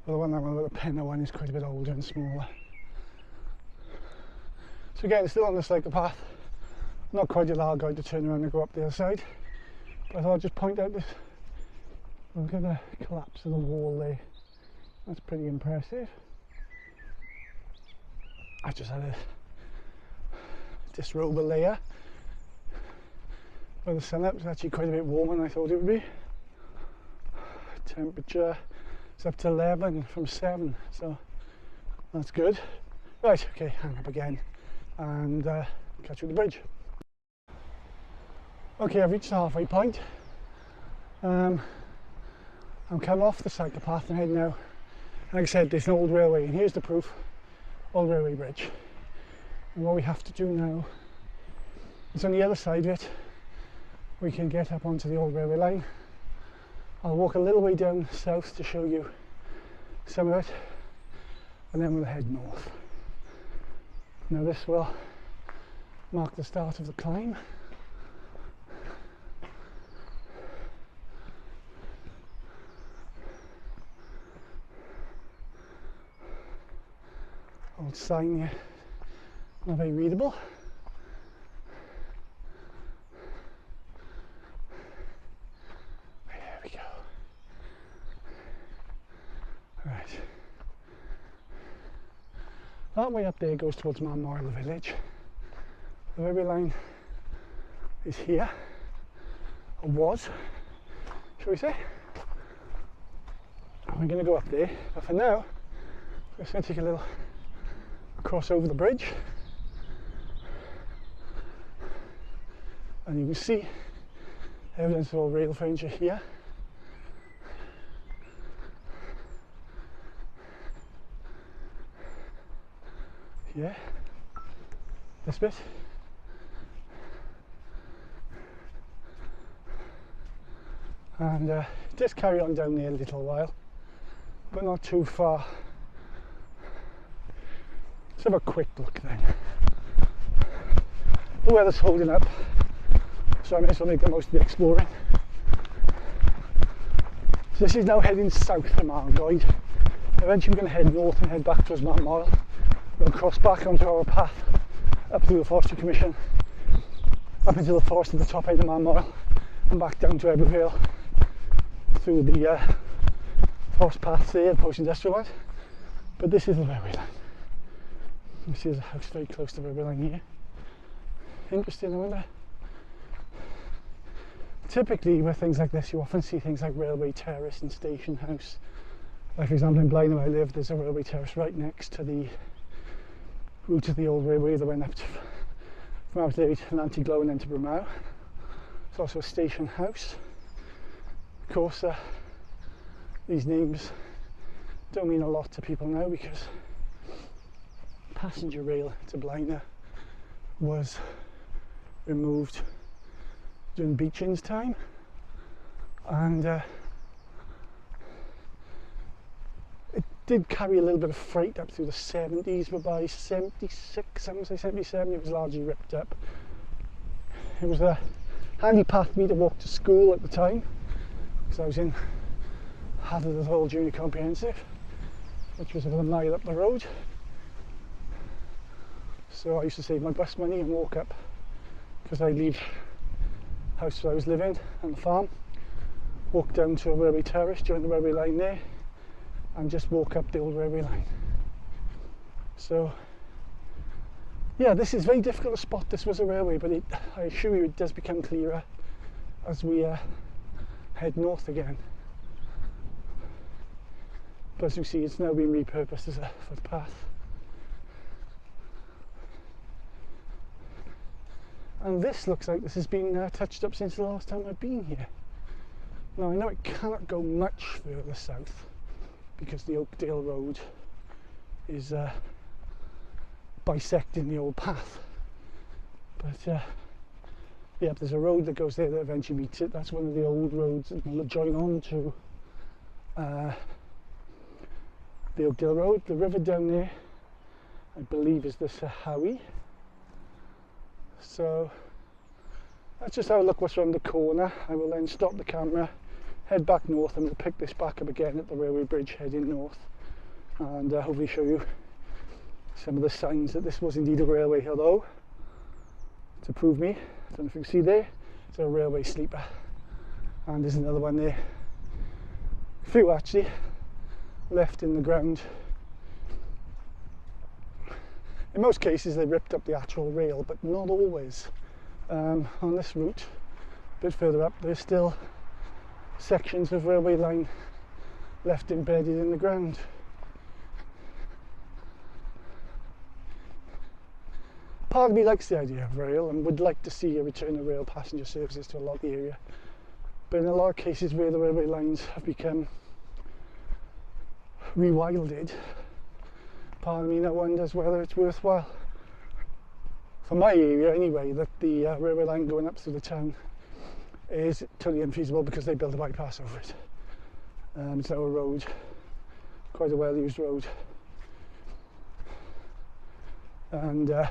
but the one with the Penna one is quite a bit older and smaller. So again, still on the cycle path, not quite at Argoed to turn around and go up the other side, but I thought I'd just point out this. Look at the collapse of the wall there. That's pretty impressive. I just had to disrobe a layer by the sun up. It's actually quite a bit warmer than I thought it would be. Temperature is up to 11 from 7, so that's good. Right, okay, hang up again and catch you at the bridge. Okay, I've reached the halfway point. I'm coming off the cycle path and heading now. Like I said, there's an old railway, and here's the proof: old railway bridge. And what we have to do now is on the other side of it, we can get up onto the old railway line. I'll walk a little way down south to show you some of it, and then we'll head north. Now this will mark the start of the climb. Old sign here, not very readable. There we go. Right. That way up there goes towards Manmoel village. The railway line is here, or was, shall we say. We're going to go up there, but for now, we're just going to take a little cross over the bridge, and you can see evidence of all rail furniture here. Yeah, this bit. And just carry on down there a little while, but not too far. Let's have a quick look then. The weather's holding up, so I may as well make the most of the exploring. So this is now heading south from Argoed. Eventually we're going to head north and head back towards Manmoel. We'll cross back onto our path up through the Forestry Commission, up into the forest at the top end of Manmoel, and back down to Ebbw Vale through the forest paths there, the post-industrial ones. But this is the railway line. You see there's a house very close to the railway line here. Interesting, I wonder. Typically with things like this you often see things like railway terrace and station house. Like for example in Brynmawr where I live, there's a railway terrace right next to the route of the old railway that went up to, from out there to Antiglo and then to Brynmawr. There's also a station house. Of course these names don't mean a lot to people now because passenger rail to Brynmawr was removed during Beechin's time, and it did carry a little bit of freight up through the 70s, but by 76, I would say 77, it was largely ripped up. It was a handy path for me to walk to school at the time, because I was in Hatherley Hall Junior Comprehensive, which was about a mile up the road. So I used to save my bus money and walk up, because I'd leave the house where I was living and the farm, walk down to a railway terrace, join the railway line there, and just walk up the old railway line. So yeah, this is very difficult to spot. This was a railway, but I assure you it does become clearer as we head north again. But as you see, it's now been repurposed as a footpath. And this looks like this has been touched up since the last time I've been here. Now I know it cannot go much further south because the Oakdale Road is bisecting the old path. But yeah, there's a road that goes there that eventually meets it. That's one of the old roads that will join on to the Oakdale Road. The river down there, I believe, is the Sahawi. So let's just have a look what's around the corner. I will then stop the camera, head back north, and we'll pick this back up again at the railway bridge heading north, and hopefully show you some of the signs that this was indeed a railway, although to prove me, I don't know if you can see there, it's a railway sleeper, and there's another one there, a few actually left in the ground. In most cases they ripped up the actual rail, but not always. On this route, a bit further up, there's still sections of railway line left embedded in the ground. Part of me likes the idea of rail and would like to see a return of rail passenger services to a lot of the area, but in a lot of cases where the railway lines have become rewilded, part of me now wonders whether it's worthwhile. For my area anyway, that the railway line going up through the town is totally unfeasible because they built a bypass over it. It's now a road, quite a well used road, and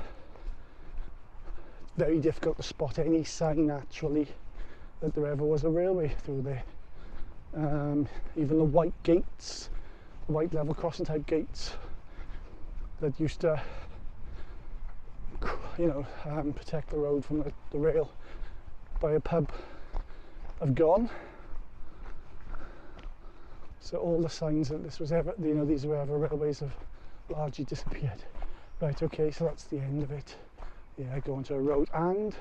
very difficult to spot any sign actually that there ever was a railway through there. Even the white gates, the white level crossing type gates that used to, you know, protect the road from the rail by a pub have gone. So all the signs that this was ever, you know, these were ever railways have largely disappeared. Right, okay, so that's the end of it. Yeah, go onto a road, and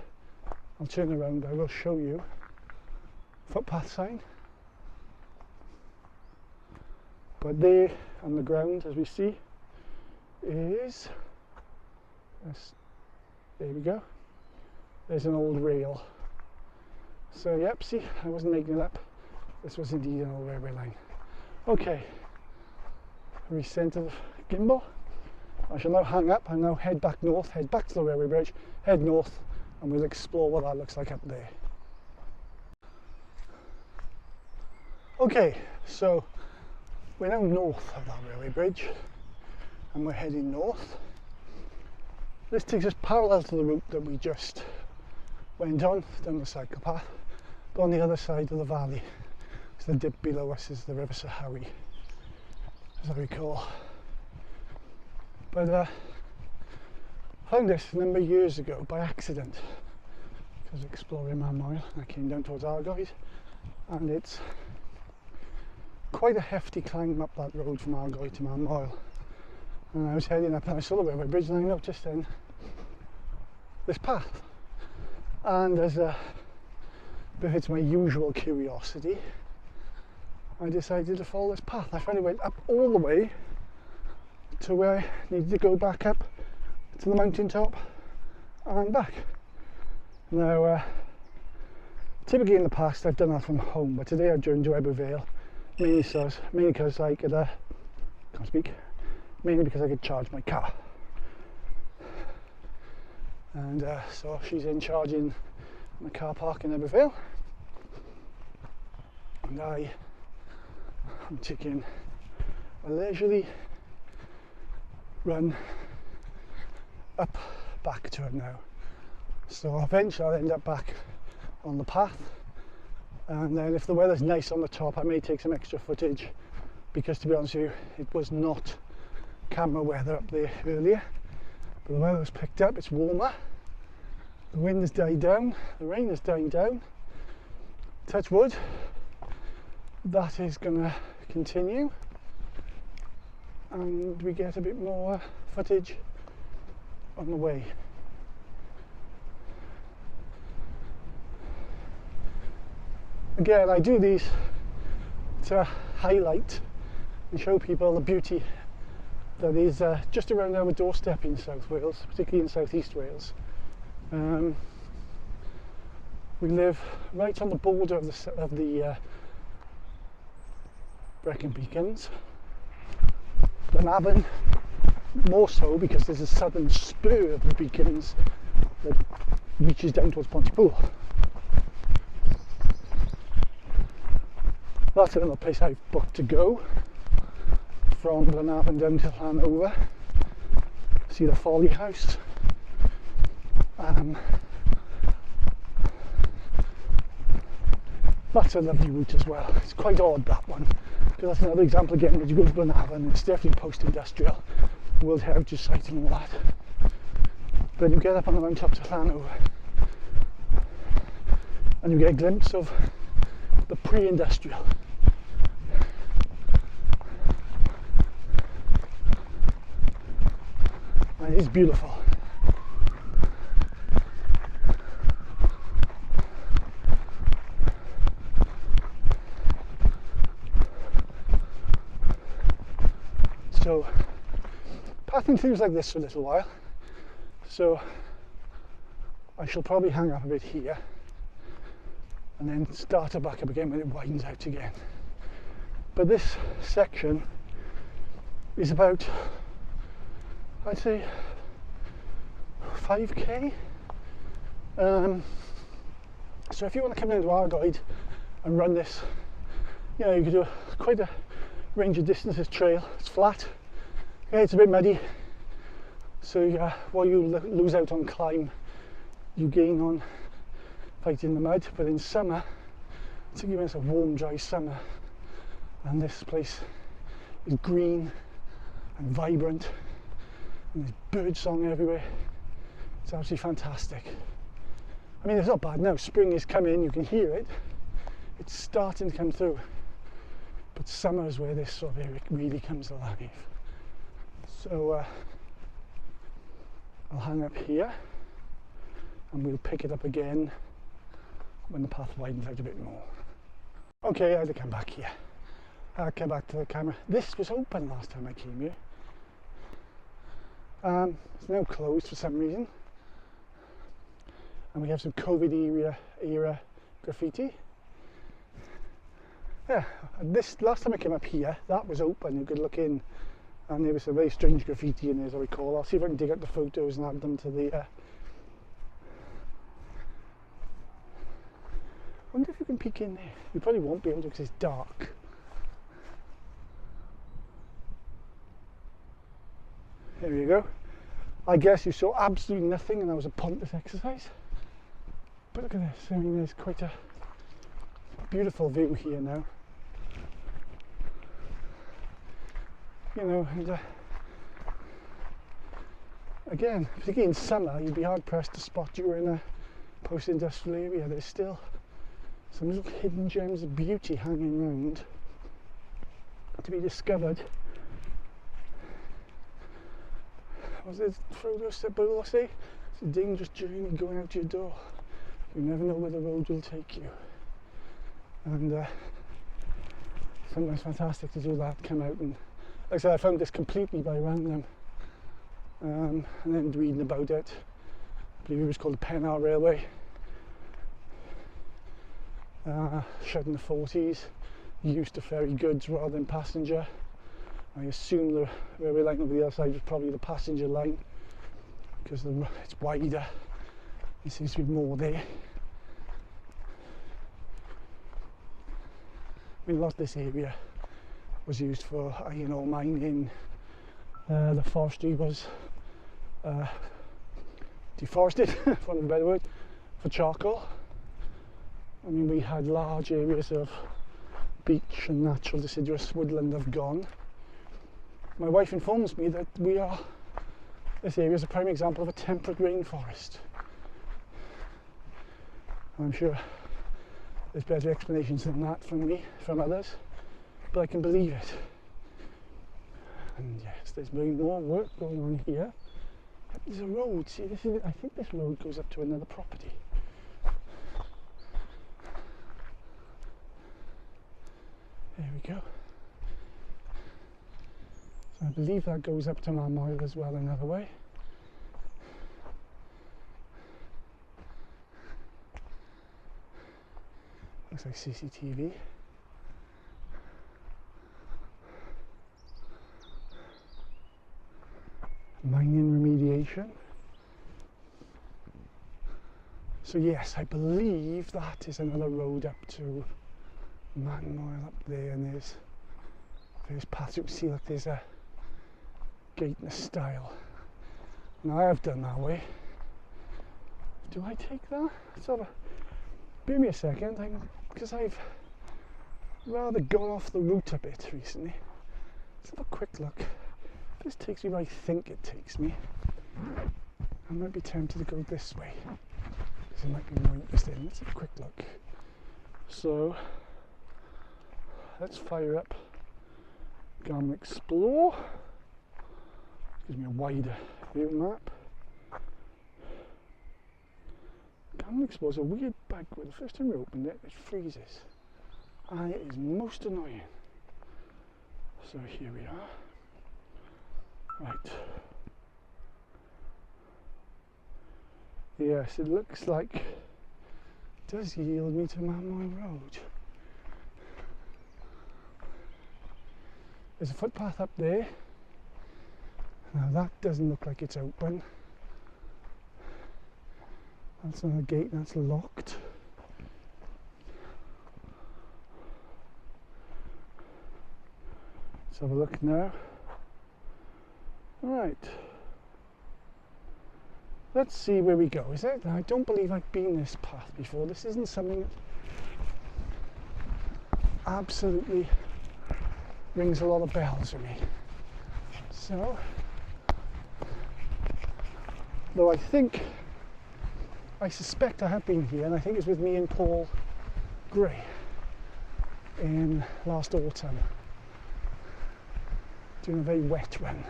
I'll turn around, I will show you footpath sign. But there on the ground, as we see, is, there we go, there's an old rail. So yep, see, I wasn't making it up, this was indeed an old railway line. Okay, recenter the gimbal. I shall now hang up and now head back north, head back to the railway bridge, head north, and we'll explore what that looks like up there. Okay, so we're now north of that railway bridge and we're heading north. This takes us parallel to the route that we just went on, down the cycle path, but on the other side of the valley. So the dip below us is the River Sahawi, as I recall. But I found this a number of years ago by accident. I was exploring Manmoel and I came down towards Argoed, and it's quite a hefty climb up that road from Argoed to Manmoel. And I was heading up and I saw the railway bridge and I noticed then this path. And as if it's my usual curiosity, I decided to follow this path. I finally went up all the way to where I needed to go back up to the mountain top and back. Now, typically in the past I've done that from home, but today I've driven to Ebbw Vale, mainly because I could, mainly because I could charge my car. And so she's in charging my car park in Ebbw Vale, and I'm taking a leisurely run up back to it now. So eventually I'll end up back on the path, and then if the weather's nice on the top I may take some extra footage, because to be honest with you it was not camera weather up there earlier, but the weather was picked up, it's warmer, the wind has died down, the rain has died down, touch wood, that is going to continue and we get a bit more footage on the way. Again, I do these to highlight and show people the beauty that is just around our doorstep in South Wales, particularly in South East Wales. We live right on the border of the Brecon Beacons, Glenavon more so because there's a southern spur of the Beacons that reaches down towards Pontypool. That's another place I've booked to go from Brynmawr down to Llanover. See the Folly House. That's a lovely route as well. It's quite odd, that one, because that's another example again that you go to Brynmawr and it's definitely post-industrial, World Heritage Site and all that. But you get up on the mountain top to Llanover and you get a glimpse of the pre-industrial. And it is beautiful. So, pathing things like this for a little while. So, I shall probably hang up a bit here and then start it back up again when it widens out again. But this section is about, I'd say, 5k. So if you want to come into Argoed and run this, you know, you could do quite a range of distances trail. It's flat, okay, it's a bit muddy, so while you lose out on climb, you gain on fighting the mud. But in summer, it's a warm, dry summer, and this place is green and vibrant, and there's bird song everywhere. It's absolutely fantastic. I mean, it's not bad now. Spring is coming, you can hear it. It's starting to come through. But summer is where this sort of area really comes alive. So I'll hang up here and we'll pick it up again when the path widens out a bit more. Okay, I had to come back here. I'll come back to the camera. This was open last time I came here. It's now closed for some reason. And we have some COVID era graffiti. Yeah, this last time I came up here, that was open, you could look in, and there was a very strange graffiti in there as I recall. I'll see if I can dig out the photos and add them to the wonder if you can peek in there. You probably won't be able to because it's dark. There you go. I guess you saw absolutely nothing and that was a pointless exercise. But look at this, I mean, there's quite a beautiful view here now. You know, and again, particularly in summer, you'd be hard pressed to spot you were in a post-industrial area. There's still some little hidden gems of beauty hanging around to be discovered. Was it Frodo said, Bull say? It's a dangerous journey going out your door. You never know where the road will take you. And sometimes fantastic to do that, come out and, like I said, I found this completely by random, and then reading about it. I believe it was called the Pennar Railway, shut in the 40s, used to ferry goods rather than passenger. I assume the railway line over the other side was probably the passenger line because it's wider, there seems to be more there. I mean, a lot of this area was used for iron ore mining. The forestry was deforested, for want of a better word, for charcoal. I mean, we had large areas of beach and natural deciduous woodland have gone. My wife informs me that this area is a prime example of a temperate rainforest. I'm sure there's better explanations than that from others, but I can believe it. And yes, there's more work going on here. There's a road, see, I think this road goes up to another property. There we go. So I believe that goes up to Manmoel as well another way. Looks like CCTV. Mining remediation. So yes, I believe that is another road up to Manmoel up there, and there's paths. You can see like there's a gate and a stile. Now I have done that way. Do I take that? Sort of. Give me a second, because I've rather gone off the route a bit recently. Let's have a quick look. If this takes me where I think it takes me, I might be tempted to go this way, because it might be more interesting. Let's have a quick look. So, let's fire up Garmin Explore. Gives me a wider view map. Garmin Explore is a weird bug where the first time we opened it, it freezes. And it is most annoying. So here we are. Right. Yes, it looks like it does yield me to Manmoel Road. There's a footpath up there. Now that doesn't look like it's open. That's not a gate, that's locked. Let's have a look now. Right. Let's see where we go. Is it? I don't believe I've been this path before. This isn't something that absolutely rings a lot of bells for me. So, though I suspect I have been here, and I think it's with me and Paul Gray in last autumn, doing a very wet run.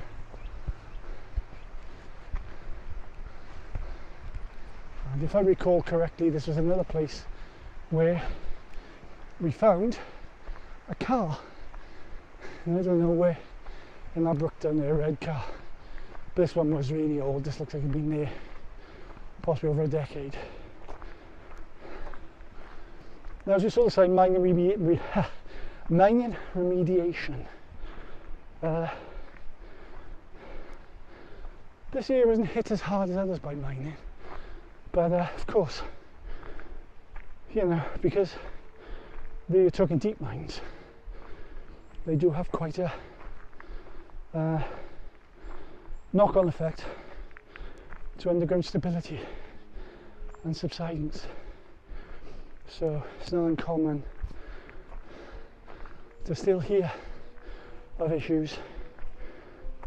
And if I recall correctly, this was another place where we found a car. And I don't know where, in that brook down there, a red car. But this one was really old. This looks like it'd been there possibly over a decade. Now, as you saw the sign, mining remediation. This area isn't hit as hard as others by mining, but of course, you know, because they're talking deep mines, they do have quite a knock-on effect to underground stability and subsidence. So it's not uncommon to still hear of issues.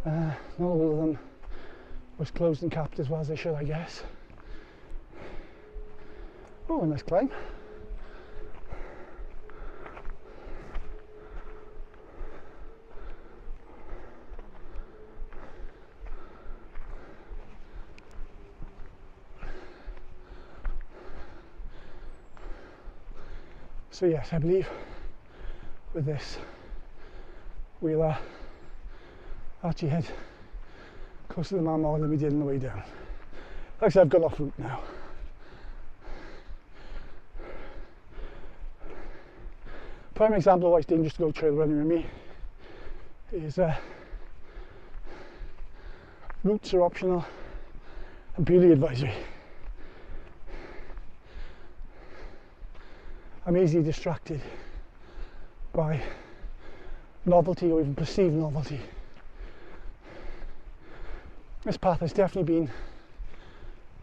Not all of them was closed and capped as well as they should, I guess. Oh, a nice climb. So yes, I believe with this we'll actually head closer to the Manmoel than we did on the way down. Like I said, I've got off route now. Prime example of why it's dangerous to go trail running with me is routes are optional and purely advisory. I'm easily distracted by novelty or even perceived novelty. This path has definitely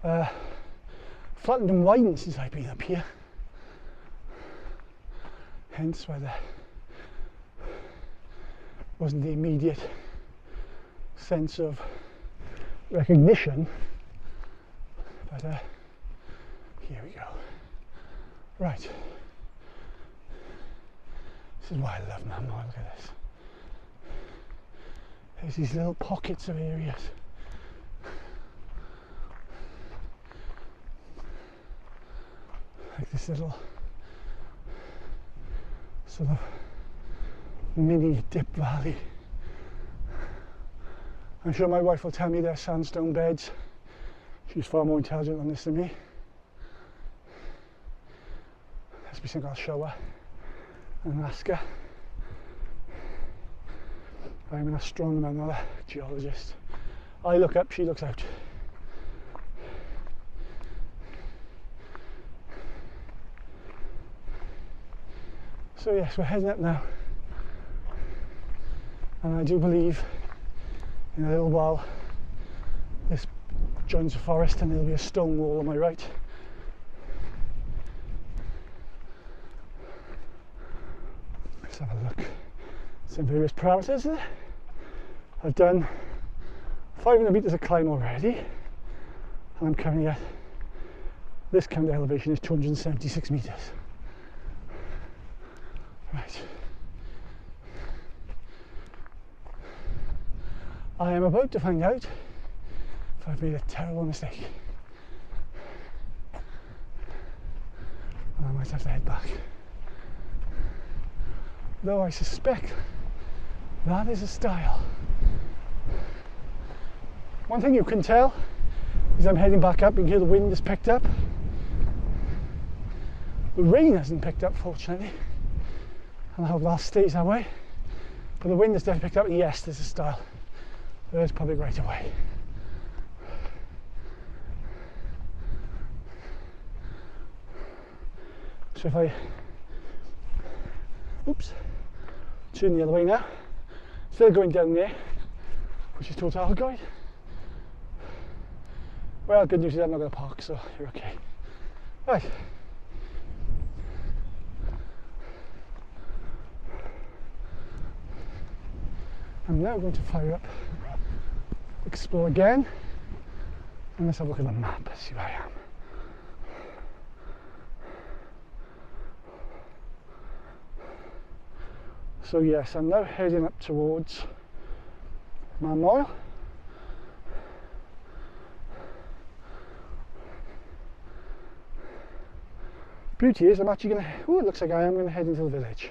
been flattened and widened since I've been up here. Hence why there wasn't the immediate sense of recognition. But here we go. Right. This is why I love Manmoel. Look at this. There's these little pockets of areas. Like this little sort of mini dip valley. I'm sure my wife will tell me they're sandstone beds. She's far more intelligent on this than me. Let's be think I'll show her and ask her. I'm an astronomer, I'm not a geologist. I look up, she looks out. So yes, we're heading up now, and I do believe in a little while this joins the forest and there'll be a stone wall on my right. Let's have a look. Some various parameters. I've done 500 metres of climb already, and I'm currently at this current elevation is 276 metres. Right. I am about to find out if I've made a terrible mistake. And I might have to head back. Though I suspect that is a style. One thing you can tell is I'm heading back up. You can hear the wind has picked up. The rain hasn't picked up, fortunately, and I hope that stays that way. But the wind has definitely picked up, and yes, there's a style. There's public right away. So if I, oops, turn the other way now, instead of going down there, which is towards Argoed, well, good news is I'm not going to park, so you're okay. Right. I'm now going to fire up, explore again, and let's have a look at the map, see where I am. So yes, I'm now heading up towards Manmoel. Beauty is I'm actually going to, oh, it looks like I am going to head into the village.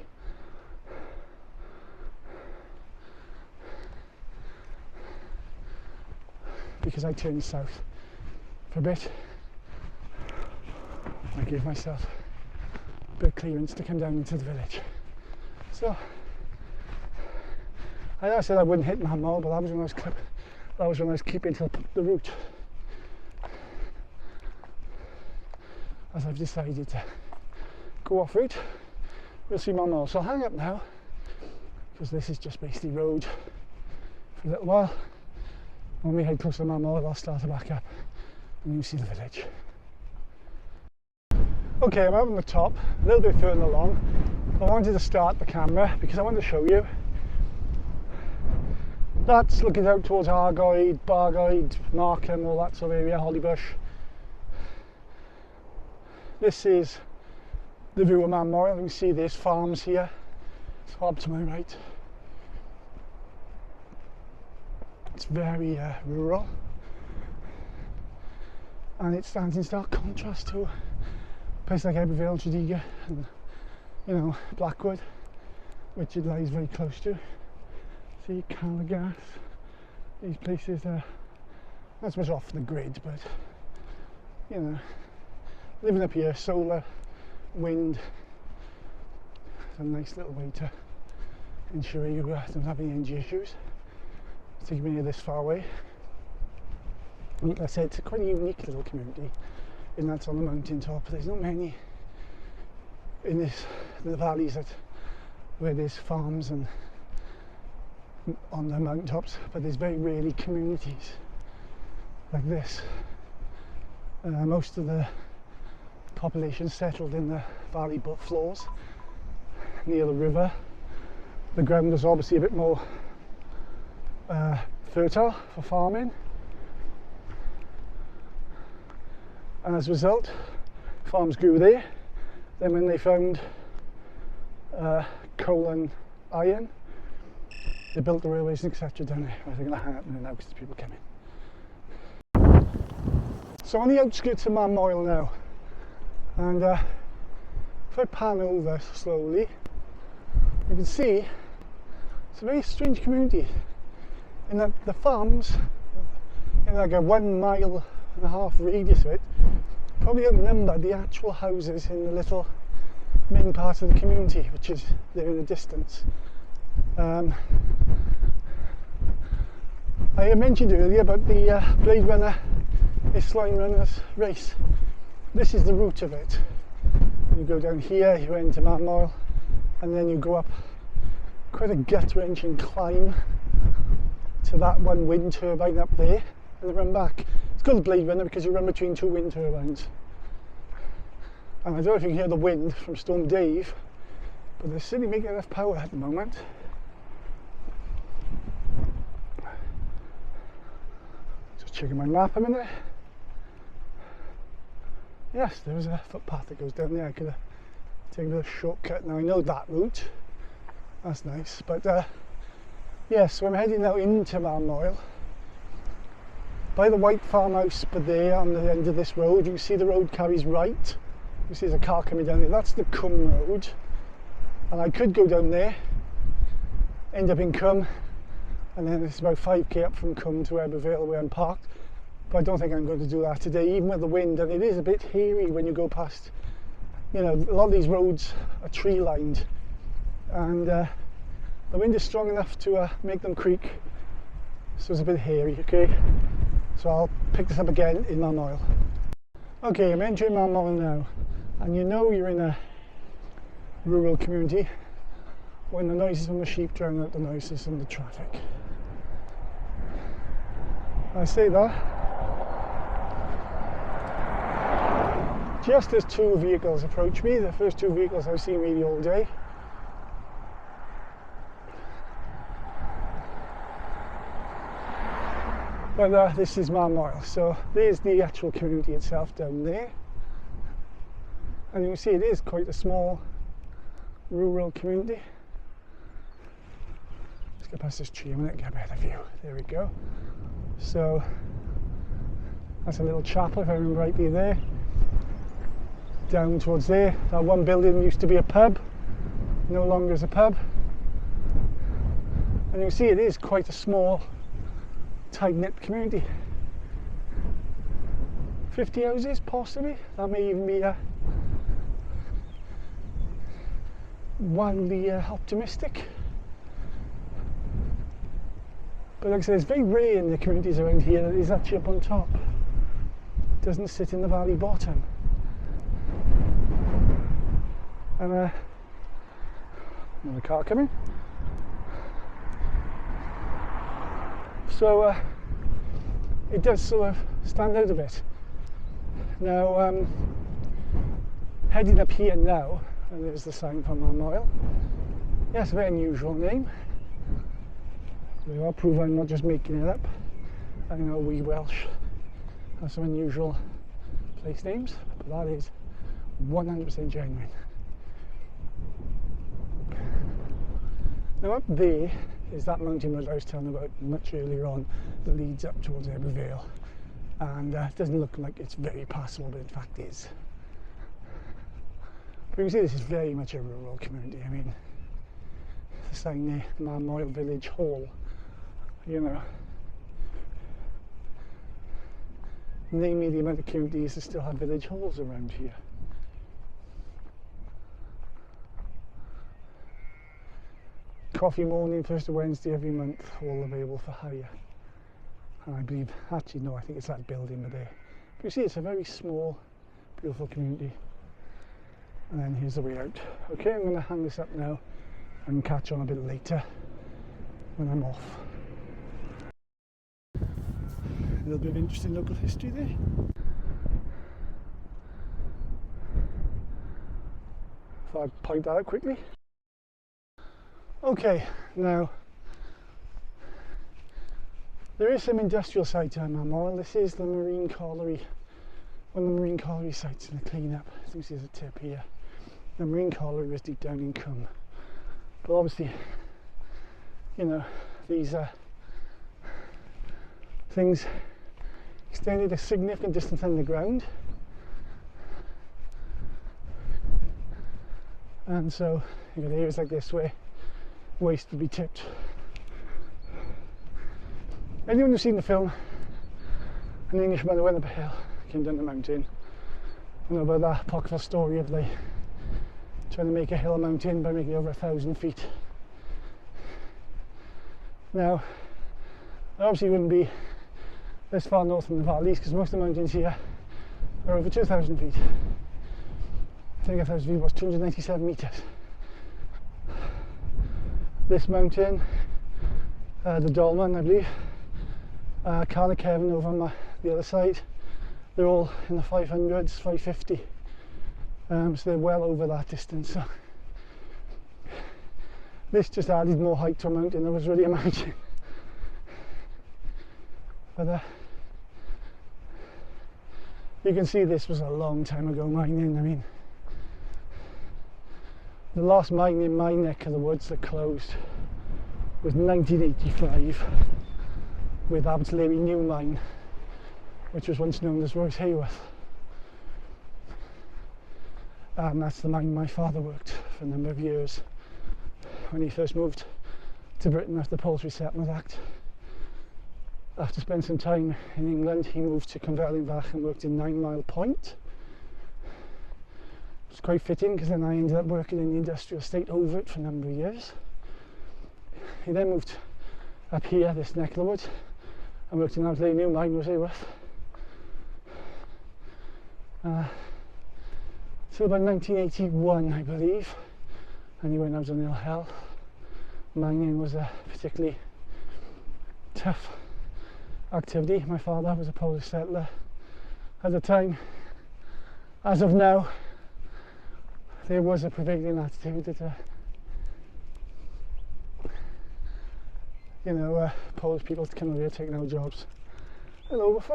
Because I turned south for a bit, I gave myself a bit of clearance to come down into the village. So I know I said I wouldn't hit Manmoel, but that was when I was keeping to the route. As I've decided to go off route, we'll see Manmoel. So I'll hang up now, because this is just basically road for a little while. When we head closer to Manmoel, I'll start to back up and you'll see the village. Okay, I'm out on the top, a little bit further along. I wanted to start the camera because I wanted to show you. That's looking out towards Argoed, Argoed, Markham, all that sort of area, Hollybush. This is the view of Manmoel. You can see there's farms here. It's up to my right. It's very rural, and it stands in stark contrast to a place like Ebbw Vale, Tredegar, and you know, Blackwood, which it lies very close to. See, Calagas. These places are not so much off the grid, but you know, living up here, solar, wind, it's a nice little way to ensure you don't have any energy issues. Taking me this far away. And like I said, it's quite a unique little community, in that it's on the mountain top. There's not many in the valleys where there's farms and on the mountain tops, but there's very rarely communities like this. Most of the population settled in the valley floors near the river. The ground is obviously a bit more fertile for farming, and as a result farms grew there. Then when they found coal and iron, they built the railways and etc. down there. They're going to hang up now because people coming. So on the outskirts of Manmoel now, and if I pan over slowly, you can see it's a very strange community. In that the farms, in like a 1.5 mile radius of it, probably outnumber the actual houses in the little main part of the community, which is there in the distance. I mentioned earlier about the Blade Runner Equestrian runners race. This is the route of it. You go down here, you enter Manmoel, and then you go up quite a gut-wrenching climb to that one wind turbine up there, and then run back. It's called Blade Runner because you run between 2 wind turbines. And I don't know if you can hear the wind from Storm Dave, but they're certainly making enough power at the moment. Just checking my map a minute. Yes, there is a footpath that goes down there. I could have taken a bit of shortcut. Now I know that route. That's nice. But yeah, so I'm heading now into Manmoel. By the white farmhouse, but there on the end of this road, you can see the road carries right. You see there's a car coming down there. That's the Cwm Road. And I could go down there, end up in Cwm, and then it's about 5k up from Cwm to Ebbw Vale where I'm parked. But I don't think I'm going to do that today, even with the wind, and it is a bit hairy when you go past, you know, a lot of these roads are tree lined, and the wind is strong enough to make them creak, so it's a bit hairy, okay? So I'll pick this up again in Manmoel. Okay, I'm entering Manmoel now, and you know you're in a rural community when the noises from the sheep drown out the noises from the traffic. I say that just as 2 vehicles approach me, the first 2 vehicles I've seen really all day. But this is Manmoel, so there's the actual community itself down there. And you can see it is quite a small rural community. Let's get past this tree a minute, get a better view. There we go. So that's a little chapel, if I remember rightly there. Down towards there, that one building used to be a pub, no longer is a pub. And you can see it is quite a small, tight-knit community. 50 houses, possibly. That may even be wildly optimistic. But like I said, it's very rare in the communities around here that it is actually up on top. It doesn't sit in the valley bottom. And another car coming. So it does sort of stand out a bit. Now, heading up here now, and there's the sign for Manmoel. Yes, a very unusual name. There are proof I'm not just making it up. I know we Welsh have some unusual place names, but that is 100% genuine. Now up there is that mountain that I was telling about much earlier on that leads up towards Ebbw Vale, and it doesn't look like it's very passable, but in fact is. But you can see this is very much a rural community. I mean, the sign there, Manmoel Village Hall, you know. Name me the amount of communities that still have village halls around here. Coffee morning, first Wednesday every month, all available for hire. And I believe, actually no, I think it's that building there. But you see, it's a very small, beautiful community. And then here's the way out. Okay, I'm going to hang this up now and catch on a bit later when I'm off. A little bit of interesting local history there. Thought I'd point that out quickly. Okay, now there is some industrial site on Manmoel. This is the Marine Colliery, one of the Marine Colliery sites in the clean up. I think there's a tip here. The Marine Colliery was deep down in Cwm, but obviously, you know, these things extended a significant distance underground, and so you got areas like this where waste would be tipped. Anyone who's seen the film An Englishman Who Went Up a Hill, Came Down the Mountain, you know about that apocryphal story of the trying to make a hill a mountain by making it over 1,000 feet. Now, I obviously wouldn't be this far north in the valleys because most of the mountains here are over 2,000 feet. I think 1,000 feet was 297 metres. this mountain, the Domen, I believe, Kevin over on the other side, they're all in the 500s, 550, so they're well over that distance. So this just added more height to a mountain that was already a mountain. But you can see this was a long time ago mining. I mean, the last mine in my neck of the woods that closed was 1985 with absolutely new mine, which was once known as Royce Hayworth, and that's the mine my father worked for a number of years when he first moved to Britain after the Polish Resettlement Act. After spending some time in England, he moved to Cwmbelin and worked in 9 Mile Point. It was quite fitting because then I ended up working in the industrial estate over it for a number of years. He then moved up here, this neck of the woods, and worked in an absolutely new mine, Royce Hayworth. Till about 1981, I believe, and he went out on ill health. Mining was a particularly tough activity. My father was a Polish settler at the time. As of now, there was a prevailing attitude that Polish people come over here taking our jobs. Hello, Woof.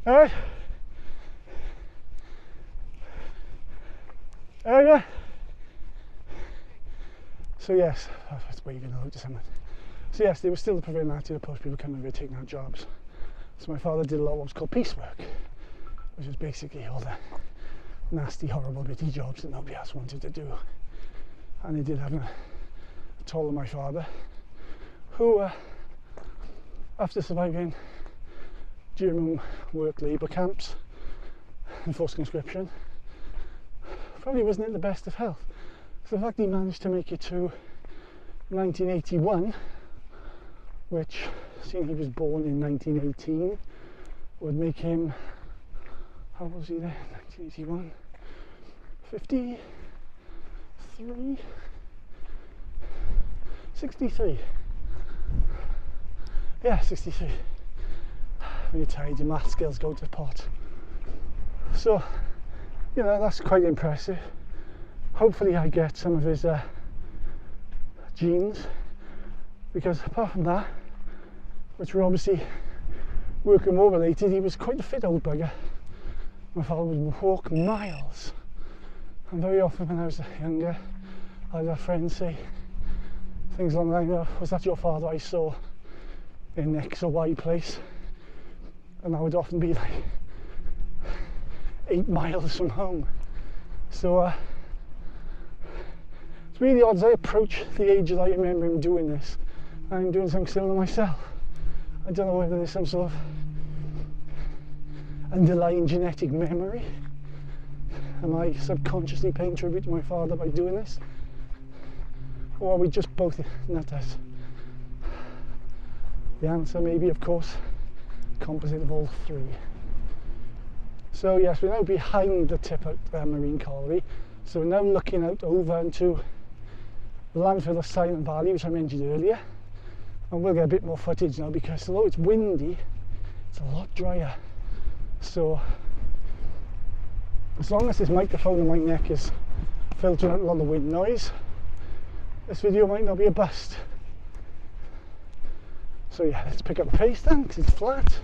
Alright. Yeah. So yes, I was waving hello to someone. So yes, there was still the prevailing attitude of Polish people coming over here taking our jobs. So my father did a lot of what was called piecework, which was basically all the nasty, horrible, bitty jobs that nobody else wanted to do. And he did have a toll on my father, who, after surviving German work labour camps and forced conscription, probably wasn't in the best of health. So the fact he managed to make it to 1981, which, seeing he was born in 1918, would make him, how old was he then? 1981? 53? 63? Yeah, 63. When you're tired, your math skills go to pot. So, that's quite impressive. Hopefully I get some of his genes, because apart from that, which were obviously work and war related, he was quite a fit old bugger. My father would walk miles, and very often when I was younger, I'd have friends say things along the line of, was that your father I saw in X or Y place? And I would often be like 8 miles from home. So it's really odd as I approach the age that I remember him doing this. I'm doing something similar myself. I don't know whether there's some sort of underlying genetic memory. Am I subconsciously paying tribute to my father by doing this? Or are we just both nutters? The answer may be, of course, composite of all three. So yes, we're now behind the tip at Marine Colliery. So we're now looking out over into the landfill of Silent Valley, which I mentioned earlier. And we'll get a bit more footage now, because although it's windy, it's a lot drier. So as long as this microphone in my neck is filtering out a lot of wind noise, this video might not be a bust. So yeah, let's pick up the pace then, because it's flat.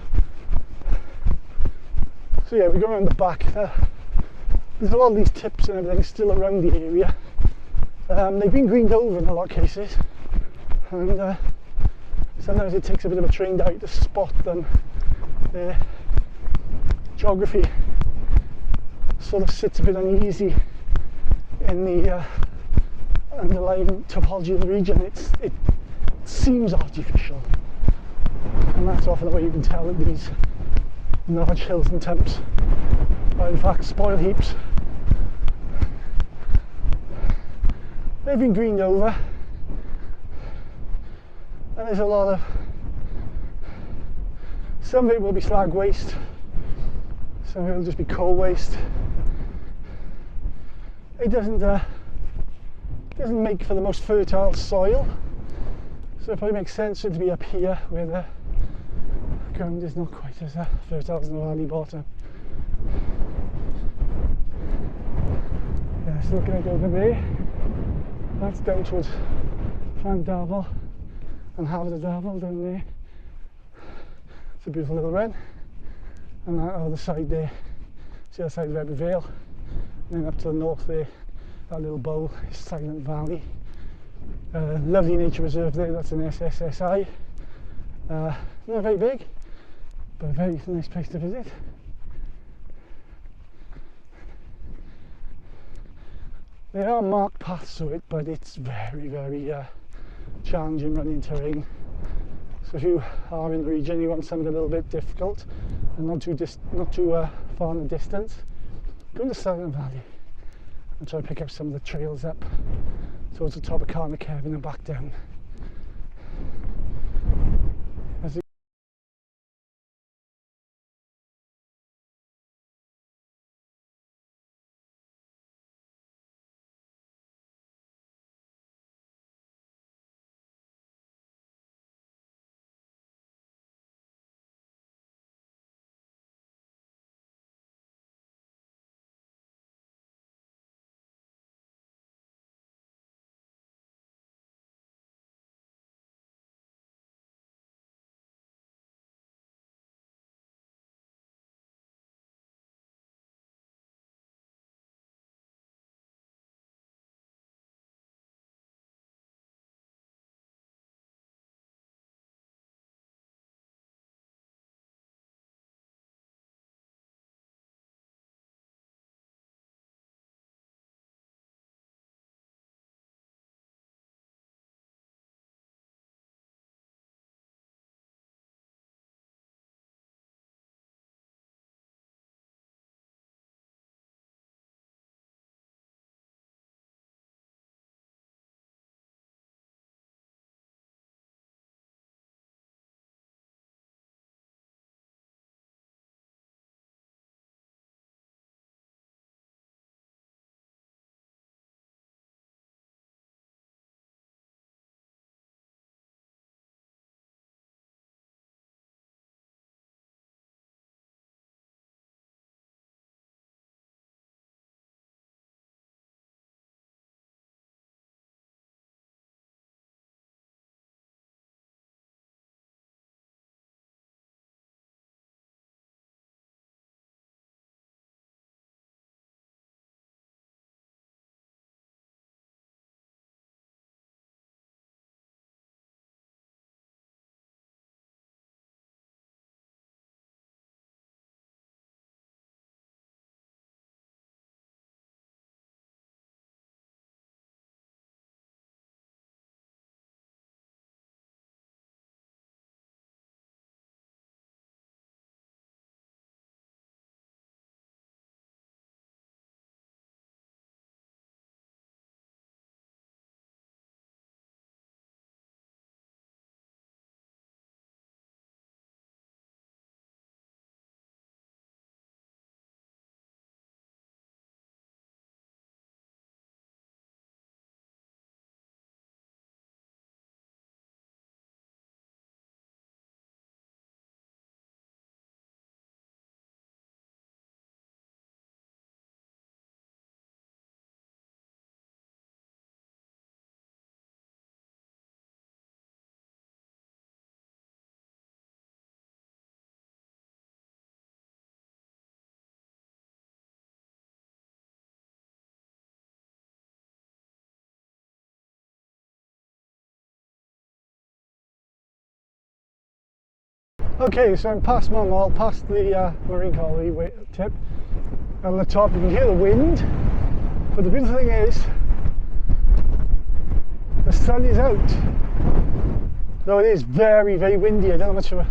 So yeah, we go around the back. There's a lot of these tips and everything still around the area. They've been greened over in a lot of cases, and sometimes it takes a bit of a trained eye to spot them. The geography sort of sits a bit uneasy in the underlying topology of the region. It seems artificial, and that's often the way you can tell that these large hills and temps are in fact spoil heaps. They've been greened over, and there's a lot of, some of it will be slag waste, some of it will just be coal waste, it doesn't make for the most fertile soil, so it probably makes sense for it to be up here where the ground is not quite as fertile as the valley bottom. Yeah, so looking at over there, that's down towards Llandafel and Haverdafel down there. It's a beautiful little run, and that other side there, it's the other side of Ebbw Vale, and then up to the north there, that little bowl is Silent Valley. Lovely nature reserve there, that's an SSSI. Not very big, but a very nice place to visit. There are marked paths to it, but it's very, very challenging running terrain. So if you are in the region, you want something a little bit difficult and not too far in the distance, go into Silent Valley and try to pick up some of the trails up towards the top of Carna Kevin and back down. Okay, so I'm past Manmoel, past the Marine Colliery tip, and on the top you can hear the wind, but the beautiful thing is the sun is out, though it is very, very windy. I don't know much of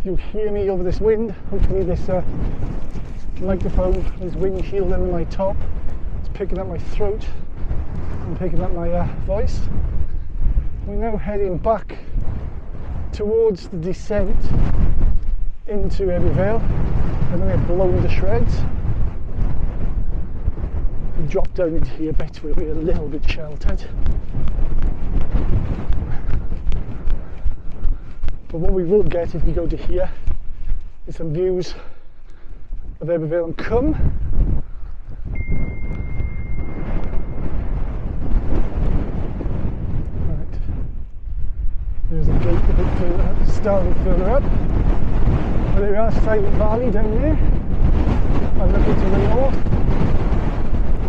you hear me over this wind. Hopefully this microphone, this wind shield over my top, is picking up my throat and picking up my voice. We're now heading back towards the descent into Ebbw Vale. I'm going to get blown to shreds. drop down into here bit where we're a little bit sheltered. But what we will get if we go to here is some views of Ebbw Vale and Cwm. Right. There's a gate a bit further, starting further up. Well, there we are, Silent Valley down there. I'm looking to the north.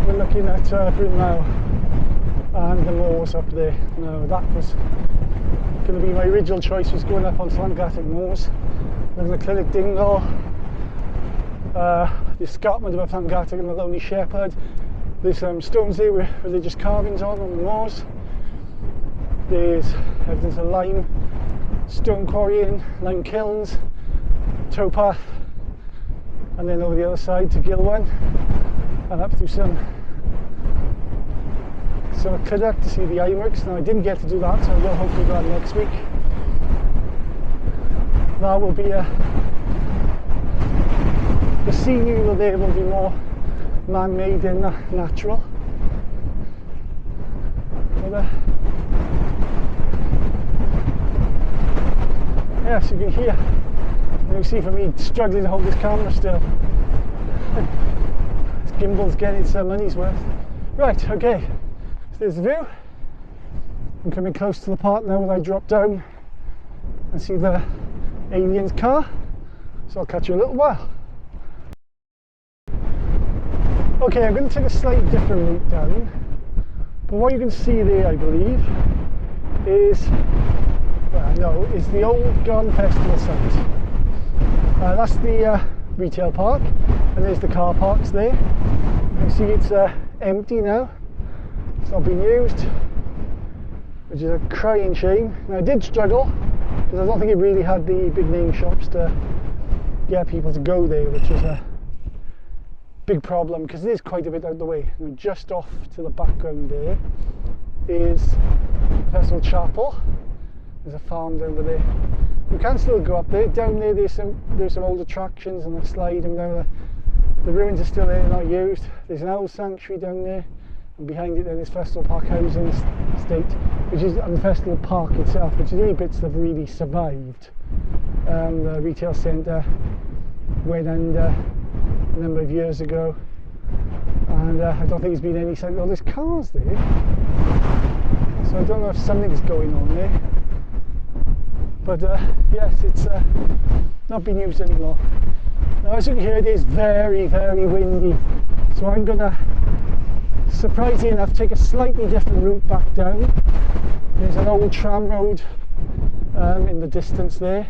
We're looking at Brynmawr and the moors up there. Now that was going to be my original choice, was going up on Llangattock moors, looking at Clyllig Dingle, the escarpment of Llangattock and the Lonely Shepherd. There's some stones there with religious carvings on the moors. There's evidence of lime, stone quarrying, lime kilns, towpath, and then over the other side to Gilwan and up through some Clydach to see the ironworks. Now I didn't get to do that, so I will hopefully do that next week. That will be the scenery there will be more man-made than natural. But, yes, you can hear. You can see for me struggling to hold this camera still. This gimbal's getting its money's worth. Right, okay. So there's the view. I'm coming close to the part now when I drop down and see the alien's car. So I'll catch you in a little while. Okay, I'm going to take a slightly different route down. But what you can see there, I believe, is, well, no, is the old Garden Festival site. That's the retail park, and there's the car parks there. You can see it's empty now. It's not being used, which is a crying shame. Now I did struggle, because I don't think it really had the big name shops to get people to go there, which is a big problem, because it is quite a bit out of the way. And just off to the background there is the Festival Chapel. There's a farm down there. You can still go up there. Down there there's some old attractions and a slide, and down the ruins are still there, they're not used. There's an owl sanctuary down there, and behind it then is Festival Park Housing Estate, which is and the Festival Park itself, which is the only bits that have really survived. The retail centre went under a number of years ago, and I don't think there's been any sign. Well, there's cars there, so I don't know if something's going on there. But yes, it's not being used anymore. Now, as you can hear, it is very, very windy, so I'm gonna, surprisingly enough, take a slightly different route back down. There's an old tram road in the distance there.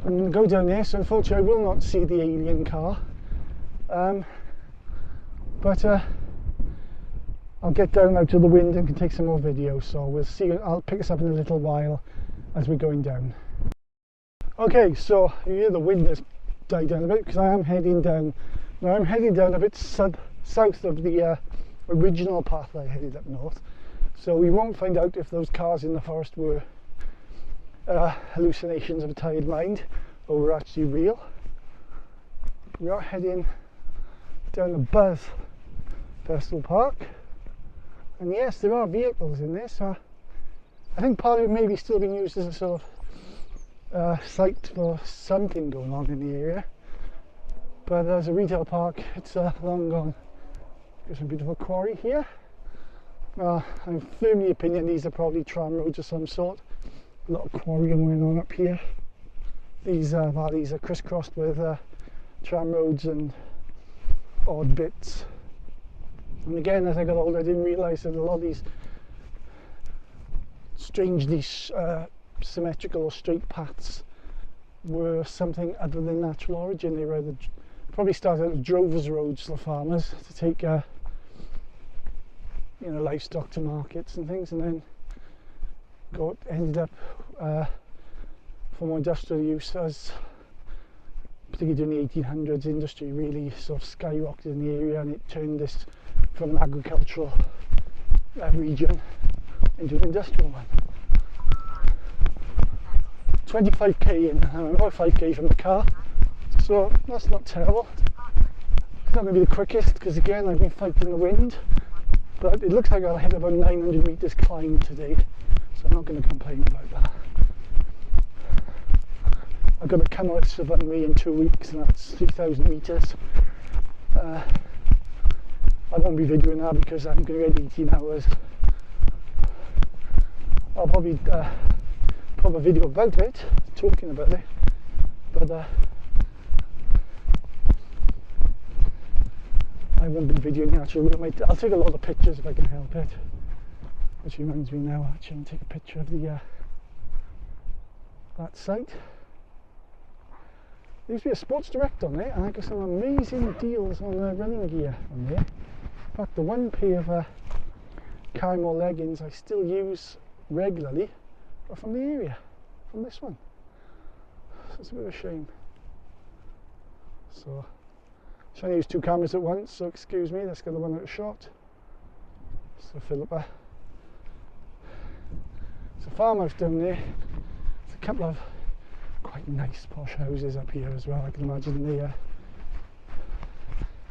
I'm going to go down there, so unfortunately I will not see the alien car, but I'll get down out to the wind and can take some more videos, so we'll see. I'll pick us up in a little while as we're going down. Okay, so you hear the wind has died down a bit, because I am heading down. Now I'm heading down a bit south of the original path I headed up north, so we won't find out if those cars in the forest were hallucinations of a tired mind or were actually real. We are heading down the Buzz Festival Park, and yes, there are vehicles in there, so I think part of it may be still being used as a sort of site for something going on in the area, but as a retail park it's long gone. There's some beautiful quarry here. I'm firmly the opinion these are probably tram roads of some sort. A lot of quarrying going on up here. These valleys are crisscrossed with tram roads and odd bits. And again, as I got older, I didn't realise that a lot of these strangely symmetrical or straight paths were something other than natural origin. They were either probably started out as drovers' roads for farmers to take livestock to markets and things, and then ended up for more industrial use, as particularly during the 1800s industry really sort of skyrocketed in the area, and it turned this from an agricultural region into an industrial one. 25k in, I'm about 5k from the car, so that's not terrible. It's not going to be the quickest because again I've been fighting the wind, but it looks like I'll hit about 900 metres climb today, so I'm not going to complain about that. I've got to come out to Brynmawr in 2 weeks and that's 3,000 metres. I won't be videoing that because I'm going to get 18 hours. I'll probably put a video about it, talking about it, but I won't be videoing the actual route. I'll take a lot of pictures if I can help it, which reminds me now actually I'll take a picture of the that site. There used to be a Sports Direct on there and I got some amazing deals on running gear on there. In fact, the one pair of Carrymore leggings I still use regularly are from the area, from this one. So it's a bit of a shame. So, trying to use 2 cameras at once, so excuse me, let's get the one out of shot. So Philippa. It's a farmhouse down there. There's a couple of quite nice posh houses up here as well. I can imagine they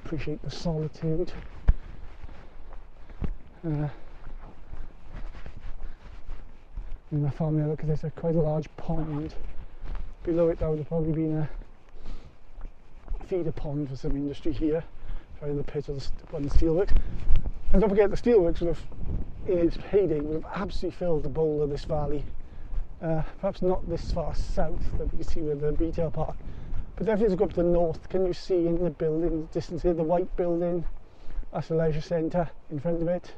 appreciate the solitude. In the farm there, look, there's quite a large pond. Below it, that would have probably been a feeder pond for some industry here. Probably the pit of the steelworks. And don't forget, the steelworks would have, in its heyday, would have absolutely filled the bowl of this valley. Perhaps not this far south that you can see with the retail park, but definitely as you go up to the north, can you see in the building distance here, the white building, that's the leisure centre. In front of it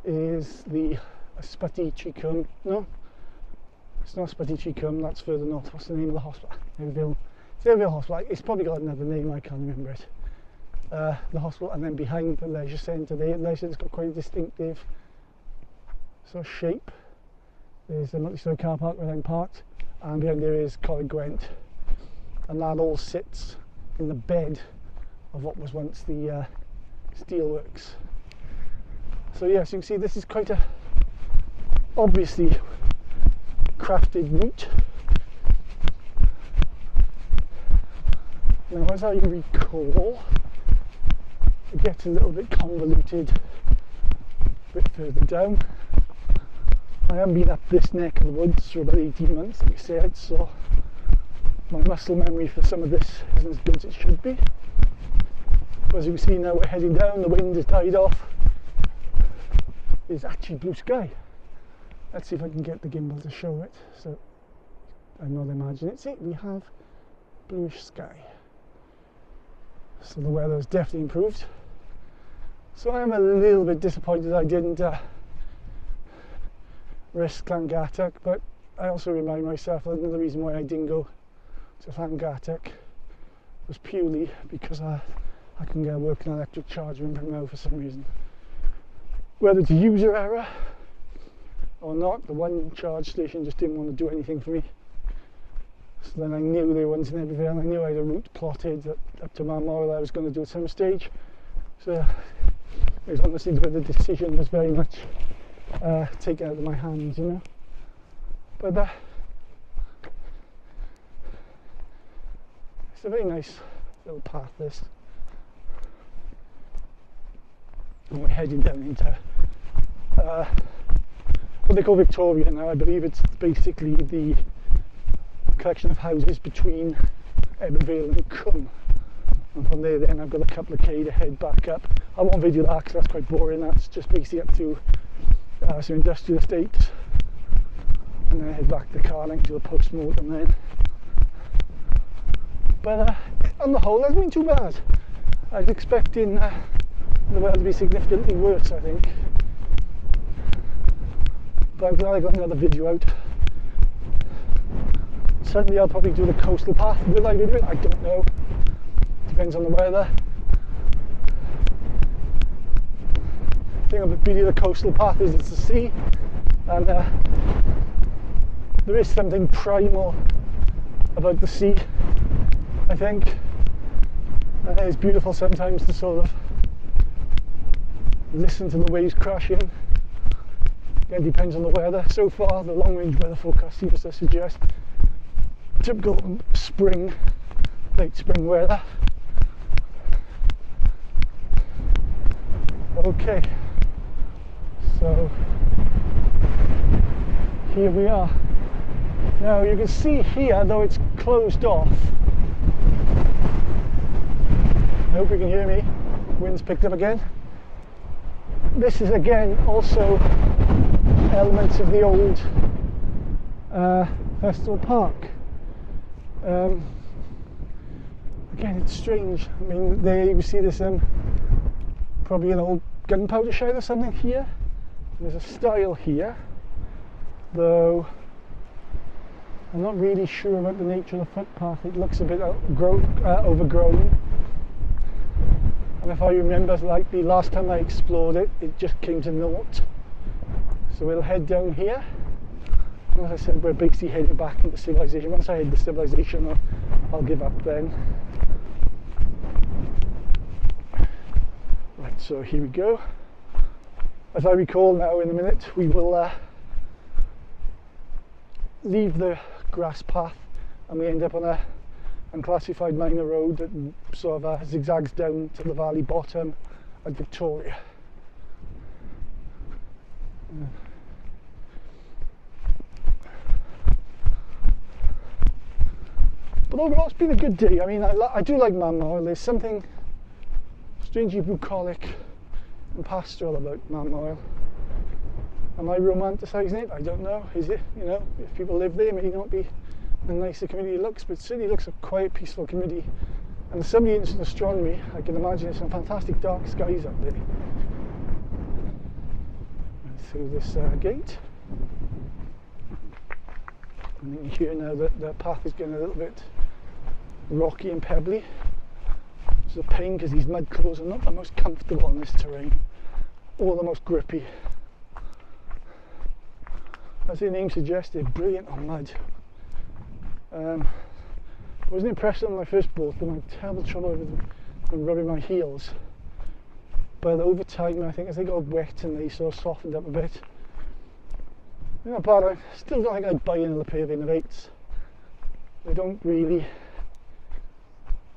is the Ysbyty Tri no, it's not Ysbyty Tri, that's further north. What's the name of the hospital? Ebbw Vale. It's Ebbw Vale Hospital. It's probably got another name, I can't remember it. The hospital, and then behind the leisure centre there, the leisure centre's got quite a distinctive sort of shape. There's a multi-storey car park where I'm parked, and behind there is Argoed, and that all sits in the bed of what was once the steelworks. So yes, you can see this is quite a obviously crafted route. Now, as I recall, it gets a little bit convoluted a bit further down. I haven't been up this neck of the woods for about 18 months, like I said, so my muscle memory for some of this isn't as good as it should be. But as you can see now, we're heading down, the wind has died off. There's actually blue sky. Let's see if I can get the gimbal to show it. So I'm not imagining it. See, we have bluish sky. So the weather has definitely improved. So I am a little bit disappointed I didn't risk Llangattock, but I also remind myself that another reason why I didn't go to Llangattock was purely because I couldn't get a working electric charger in Brynmawr for some reason. Whether it's user error or not, the one charge station just didn't want to do anything for me. So then I knew there were ones in Ebbw Vale, I knew I had a route plotted up to Manmoel I was going to do at some stage. So it was honestly where the decision was very much taken out of my hands, you know. But it's a very nice little path, this. And we're heading down into what they call Victoria now. I believe it's basically the collection of houses between Ebbw Vale and Cwm. And from there then I've got a couple of K to head back up. I won't video that because that's quite boring. That's just basically up to some industrial estates, and then I head back to Carling to the post-mortem then. But on the whole, that's been too bad. I was expecting the weather to be significantly worse, I think. But I'm glad I got another video out. Certainly I'll probably do the coastal path. Will I video it? I don't know. Depends on the weather. The thing about the coastal path is it's the sea, and there is something primal about the sea, I think. And it's beautiful sometimes to sort of listen to the waves crashing. Again, depends on the weather. So far, the long range weather forecast seems to suggest typical spring, late spring weather. Okay, so here we are. Now you can see here, though it's closed off, I hope you can hear me, wind's picked up again. This is again also elements of the old Festival Park. Again, it's strange. I mean, there you see this probably an old gunpowder shed or something here. There's a stile here, though I'm not really sure about the nature of the footpath. It looks a bit overgrown. And if I remember, like the last time I explored it, it just came to naught. So we'll head down here. And as I said, we're basically heading back into civilization. Once I head to civilization, I'll give up then. Right, so here we go. As I recall now, in a minute, we will leave the grass path and we end up on a unclassified minor road that sort of zigzags down to the valley bottom at Victoria. But overall, it's been a good day. I mean, I do like Manmoel. There's something strangely bucolic and pastoral about Manmoel. Am I romanticising it? I don't know. Is it? You know, if people live there, it may not be a nicer community it looks, but it certainly looks a quiet, peaceful community. And there's somebody interested in astronomy, I can imagine there's some fantastic dark skies up there. And through this gate. And you can hear now that the path is getting a little bit rocky and pebbly. It's a pain because these mud clothes are not the most comfortable on this terrain, or the most grippy. As the name suggests, they're brilliant on mud. I wasn't impressed when I first bought them. I had terrible trouble with them rubbing my heels. But over time, I think as they got wet and they sort of softened up a bit, you know, but I still don't think I'd buy another pair of Innovates. They don't really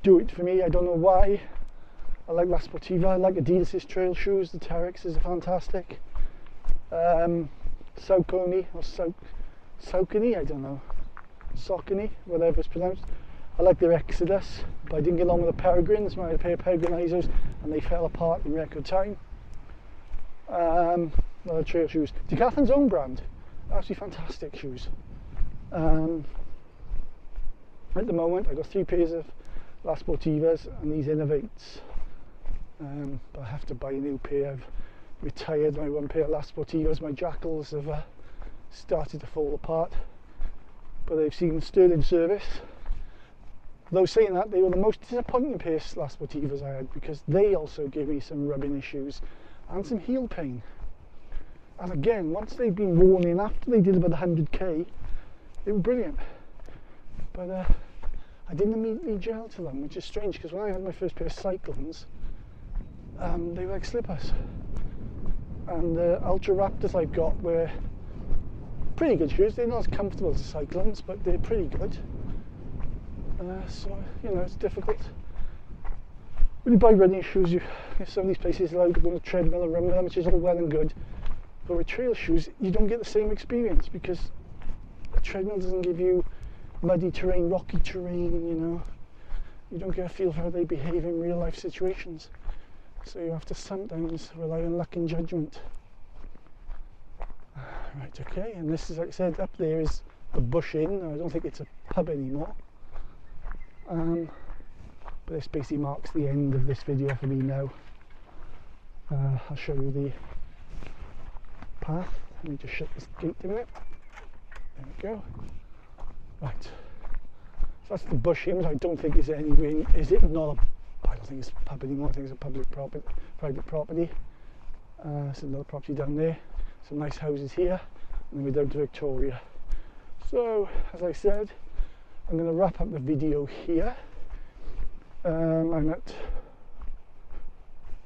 do it for me. I don't know why. I like La Sportiva. I like Adidas's trail shoes. The Terexes are fantastic. Saucony or Saucony, I don't know. Saucony, whatever it's pronounced. I like their Exodus, but I didn't get along with the Peregrines. I had a pair of Peregrinizers and they fell apart in record time. Other trail shoes. Decathlon's own brand. Actually fantastic shoes. At the moment, I've got 3 pairs of La Sportivas and these Innovates. But I have to buy a new pair. I've retired my one pair of La Sportivas. My Jackals have started to fall apart, but they've seen sterling service. Though saying that, they were the most disappointing pair of La Sportivas I had, because they also gave me some rubbing issues and some heel pain. And again, once they'd been worn in after they did about 100k, they were brilliant. But I didn't immediately gel to them, which is strange, because when I had my first pair of Cyclones, they were like slippers. And the Ultra Raptors I've got were pretty good shoes. They're not as comfortable as the Cyclones, but they're pretty good. So, you know, it's difficult. When you buy running shoes, some of these places allow you to go on a treadmill and run with them, which is all well and good. But with trail shoes, you don't get the same experience, because a treadmill doesn't give you muddy terrain, rocky terrain, you know. You don't get a feel for how they behave in real life situations. So you have to sometimes rely on luck and judgment. Right, okay, and this is, like I said, up there is the Bush Inn. I don't think it's a pub anymore. But this basically marks the end of this video for me now. I'll show you the path. Let me just shut this gate a minute. There we go. Right. So that's the Bush Inn, which I don't think is anywhere. Is it not? I don't think it's a pub anymore. I think it's a public property, private property. There's another property down there. Some nice houses here, and then we're down to Victoria. So, as I said, I'm going to wrap up the video here. I'm at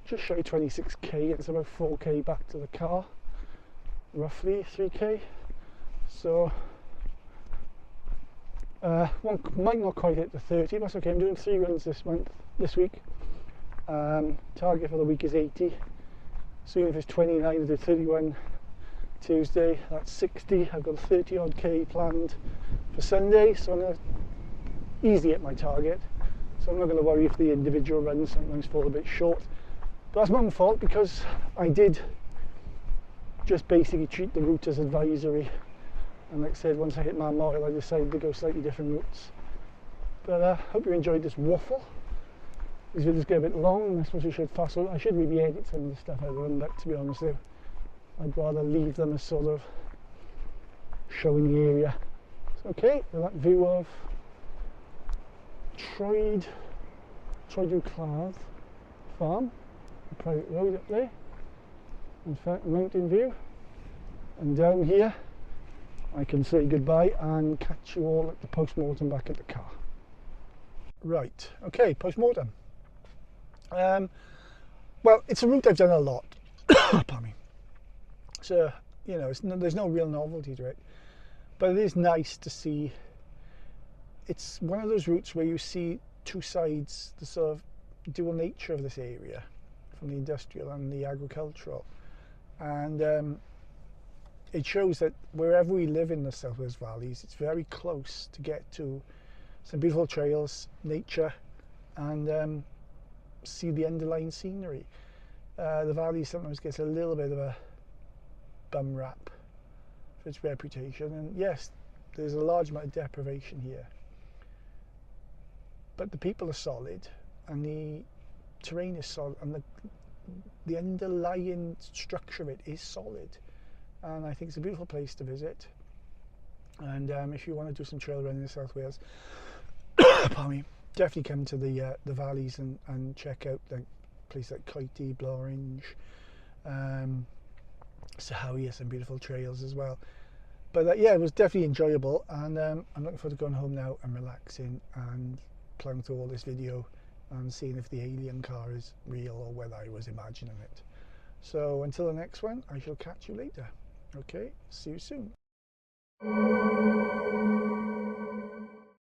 just shy of 26k. It's about 4k back to the car, roughly 3k. So might not quite hit the 30, but that's okay. I'm doing 3 runs this week. Target for the week is 80. So even if it's 29, I did 31 Tuesday, that's 60. I've got 30 odd K planned for Sunday, so I'm going to easily hit my target. So I'm not going to worry if the individual runs sometimes fall a bit short. But that's my own fault, because I did just basically treat the route as advisory. And like I said, once I hit Manmoel, I decided to go slightly different routes. But I hope you enjoyed this waffle. These videos get a bit long, and I suppose I should fast forward. I should really edit some of the stuff out of them, but to be honest with you, I'd rather leave them as sort of showing the area. So, okay, with that view of Troed Cladd farm, a private road up there, in fact, mountain view, and down here I can say goodbye and catch you all at the post-mortem back at the car. Right, okay, post-mortem. Well, it's a route I've done a lot. Pardon me. So, you know, there's no real novelty to it, but it is nice to see. It's one of those routes where you see two sides, the sort of dual nature of this area, from the industrial and the agricultural, and it shows that wherever we live in the South Wales valleys, it's very close to get to some beautiful trails, nature, and see the underlying scenery. The valley sometimes gets a little bit of a bum rap for its reputation, and yes, there's a large amount of deprivation here, but the people are solid, and the terrain is solid, and the underlying structure of it is solid, and I think it's a beautiful place to visit. And if you want to do some trail running in South Wales, pardon me, definitely come to the valleys and check out the places like Coity, Blorange, Sahawi, some beautiful trails as well. But yeah, it was definitely enjoyable, and I'm looking forward to going home now and relaxing and plowing through all this video and seeing if the alien car is real or whether I was imagining it. So until the next one, I shall catch you later. Okay, see you soon.